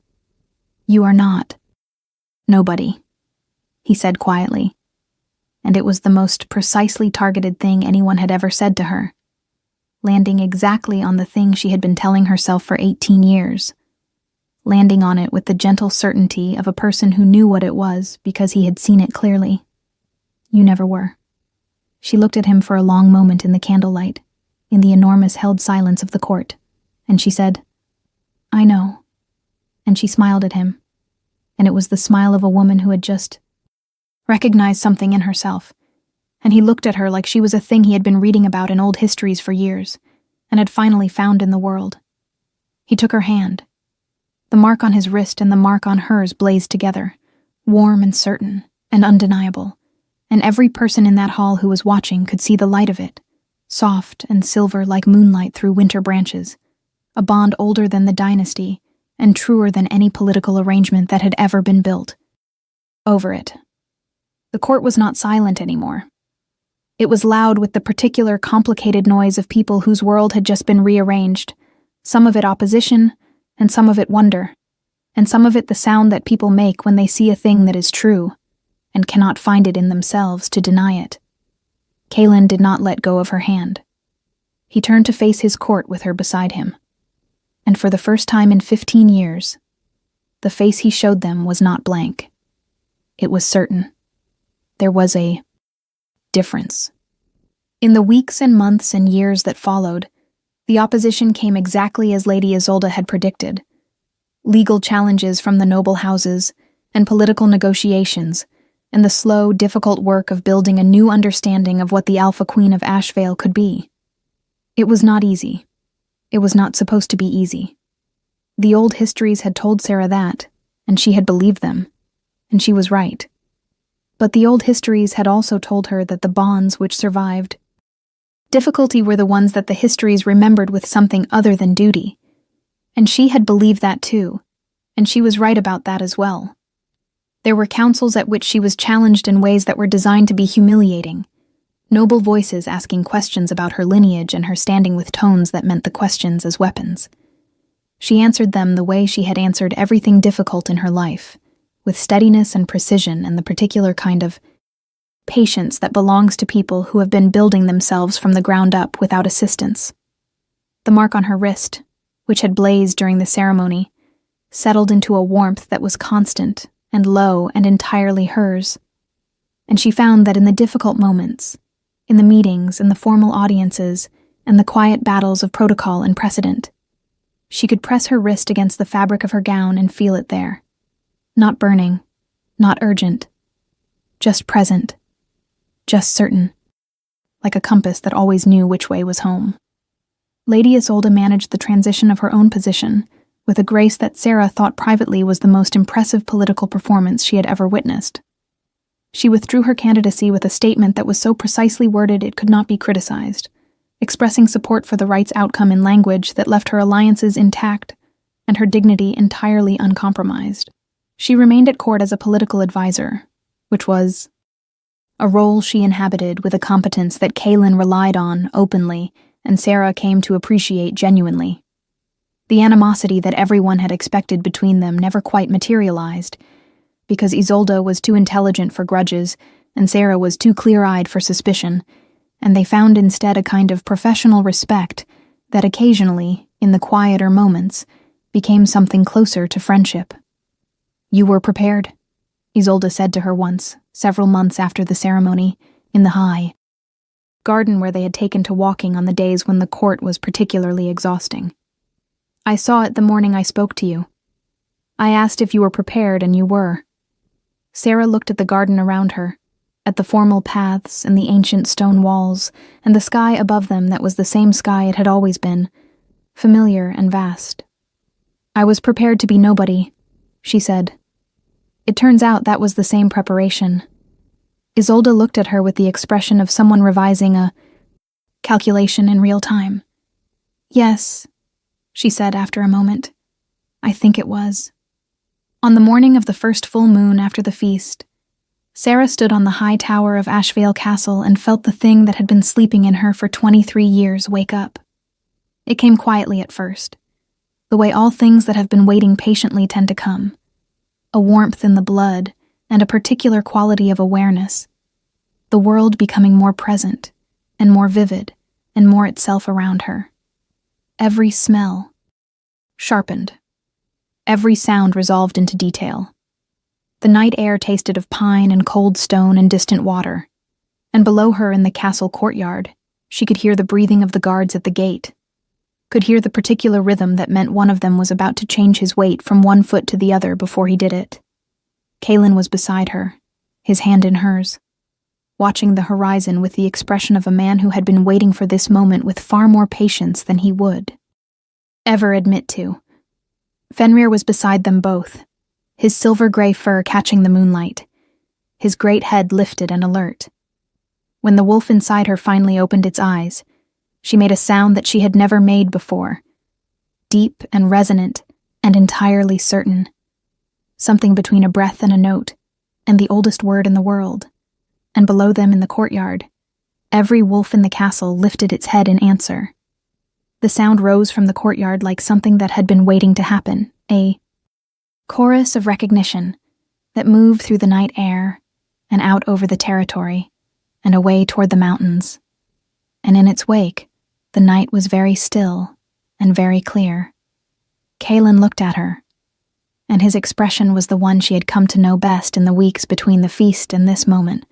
Speaker 1: "You are not nobody," he said quietly, and it was the most precisely targeted thing anyone had ever said to her, landing exactly on the thing she had been telling herself for 18 years, landing on it with the gentle certainty of a person who knew what it was because he had seen it clearly. "You never were." She looked at him for a long moment in the candlelight, in the enormous held silence of the court, and she said, "I know." And she smiled at him, and it was the smile of a woman who had just recognized something in herself, and he looked at her like she was a thing he had been reading about in old histories for years, and had finally found in the world. He took her hand. The mark on his wrist and the mark on hers blazed together, warm and certain and undeniable, and every person in that hall who was watching could see the light of it, soft and silver like moonlight through winter branches, a bond older than the dynasty and truer than any political arrangement that had ever been built. Over it. The court was not silent anymore. It was loud with the particular complicated noise of people whose world had just been rearranged, some of it opposition, and some of it wonder, and some of it the sound that people make when they see a thing that is true, and cannot find it in themselves to deny it. Kaelin did not let go of her hand. He turned to face his court with her beside him. And for the first time in 15 years, the face he showed them was not blank. It was certain. There was a difference. In the weeks and months and years that followed, the opposition came exactly as Lady Isolde had predicted. Legal challenges from the noble houses, and political negotiations, and the slow, difficult work of building a new understanding of what the Alpha Queen of Ashvale could be. It was not easy. It was not supposed to be easy. The old histories had told Sarah that, and she had believed them, and she was right. But the old histories had also told her that the bonds which survived difficulty were the ones that the histories remembered with something other than duty. And she had believed that too, and she was right about that as well. There were councils at which she was challenged in ways that were designed to be humiliating, noble voices asking questions about her lineage and her standing with tones that meant the questions as weapons. She answered them the way she had answered everything difficult in her life, with steadiness and precision and the particular kind of patience that belongs to people who have been building themselves from the ground up without assistance. The mark on her wrist, which had blazed during the ceremony, settled into a warmth that was constant and low and entirely hers. And she found that in the difficult moments, in the meetings and the formal audiences and the quiet battles of protocol and precedent, she could press her wrist against the fabric of her gown and feel it there. Not burning, not urgent, just present, just certain, like a compass that always knew which way was home. Lady Isolde managed the transition of her own position with a grace that Sarah thought privately was the most impressive political performance she had ever witnessed. She withdrew her candidacy with a statement that was so precisely worded it could not be criticized, expressing support for the right's outcome in language that left her alliances intact and her dignity entirely uncompromised. She remained at court as a political advisor, which was a role she inhabited with a competence that Kaelin relied on openly and Sarah came to appreciate genuinely. The animosity that everyone had expected between them never quite materialized, because Isolde was too intelligent for grudges and Sarah was too clear-eyed for suspicion, and they found instead a kind of professional respect that occasionally, in the quieter moments, became something closer to friendship. "You were prepared," Isolde said to her once, several months after the ceremony, in the high garden where they had taken to walking on the days when the court was particularly exhausting. "I saw it the morning I spoke to you. I asked if you were prepared, and you were." Sarah looked at the garden around her, at the formal paths and the ancient stone walls, and the sky above them that was the same sky it had always been, familiar and vast. "I was prepared to be nobody," she said. It turns out that was the same preparation. Isolde looked at her with the expression of someone revising a calculation in real time. "Yes," she said after a moment. "I think it was." On the morning of the first full moon after the feast, Sarah stood on the high tower of Ashvale Castle and felt the thing that had been sleeping in her for 23 years wake up. It came quietly at first, the way all things that have been waiting patiently tend to come. A warmth in the blood and a particular quality of awareness. The world becoming more present and more vivid and more itself around her. Every smell sharpened. Every sound resolved into detail. The night air tasted of pine and cold stone and distant water, and below her in the castle courtyard, she could hear the breathing of the guards at the gate, could hear the particular rhythm that meant one of them was about to change his weight from one foot to the other before he did it. Kaelin was beside her, his hand in hers, watching the horizon with the expression of a man who had been waiting for this moment with far more patience than he would ever admit to. Fenrir was beside them both, his silver-gray fur catching the moonlight, his great head lifted and alert. When the wolf inside her finally opened its eyes, she made a sound that she had never made before, deep and resonant and entirely certain. Something between a breath and a note, and the oldest word in the world. And below them in the courtyard, every wolf in the castle lifted its head in answer. The sound rose from the courtyard like something that had been waiting to happen, a chorus of recognition that moved through the night air and out over the territory and away toward the mountains. And in its wake, the night was very still and very clear. Kaelin looked at her, and his expression was the one she had come to know best in the weeks between the feast and this moment,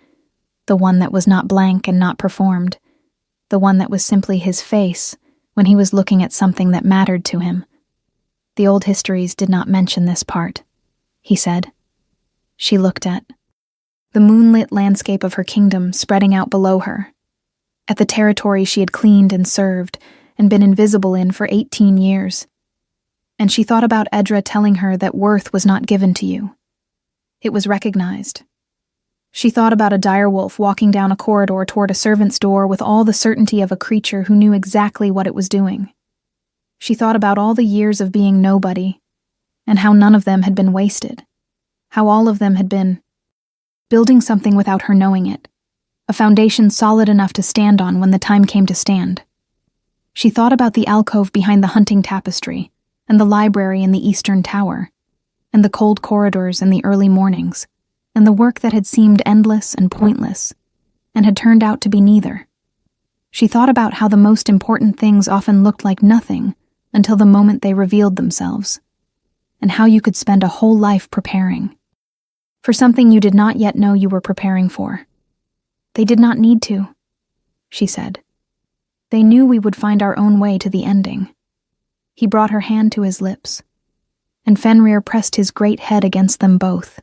Speaker 1: the one that was not blank and not performed, the one that was simply his face when he was looking at something that mattered to him. The old histories did not mention this part, he said. She looked at the moonlit landscape of her kingdom spreading out below her, at the territory she had cleaned and served and been invisible in for 18 years. And she thought about Edra telling her that worth was not given to you. It was recognized. She thought about a direwolf walking down a corridor toward a servant's door with all the certainty of a creature who knew exactly what it was doing. She thought about all the years of being nobody, and how none of them had been wasted, how all of them had been building something without her knowing it, a foundation solid enough to stand on when the time came to stand. She thought about the alcove behind the hunting tapestry, and the library in the eastern tower, and the cold corridors in the early mornings, and the work that had seemed endless and pointless, and had turned out to be neither. She thought about how the most important things often looked like nothing until the moment they revealed themselves, and how you could spend a whole life preparing for something you did not yet know you were preparing for. They did not need to, she said. They knew we would find our own way to the ending. He brought her hand to his lips, and Fenrir pressed his great head against them both.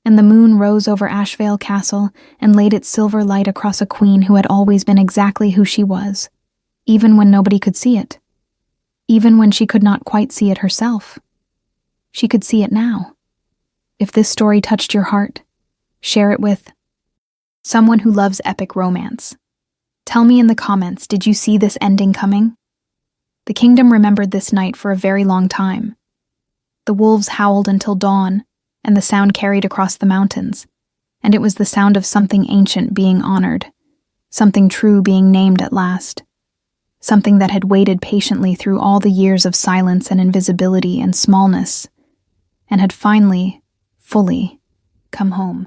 Speaker 1: And the moon rose over Ashvale Castle and laid its silver light across a queen who had always been exactly who she was, even when nobody could see it, even when she could not quite see it herself. She could see it now. If this story touched your heart, share it with someone who loves epic romance. Tell me in the comments, did you see this ending coming? The kingdom remembered this night for a very long time. The wolves howled until dawn, and the sound carried across the mountains, and it was the sound of something ancient being honored, something true being named at last, something that had waited patiently through all the years of silence and invisibility and smallness, and had finally, fully, come home.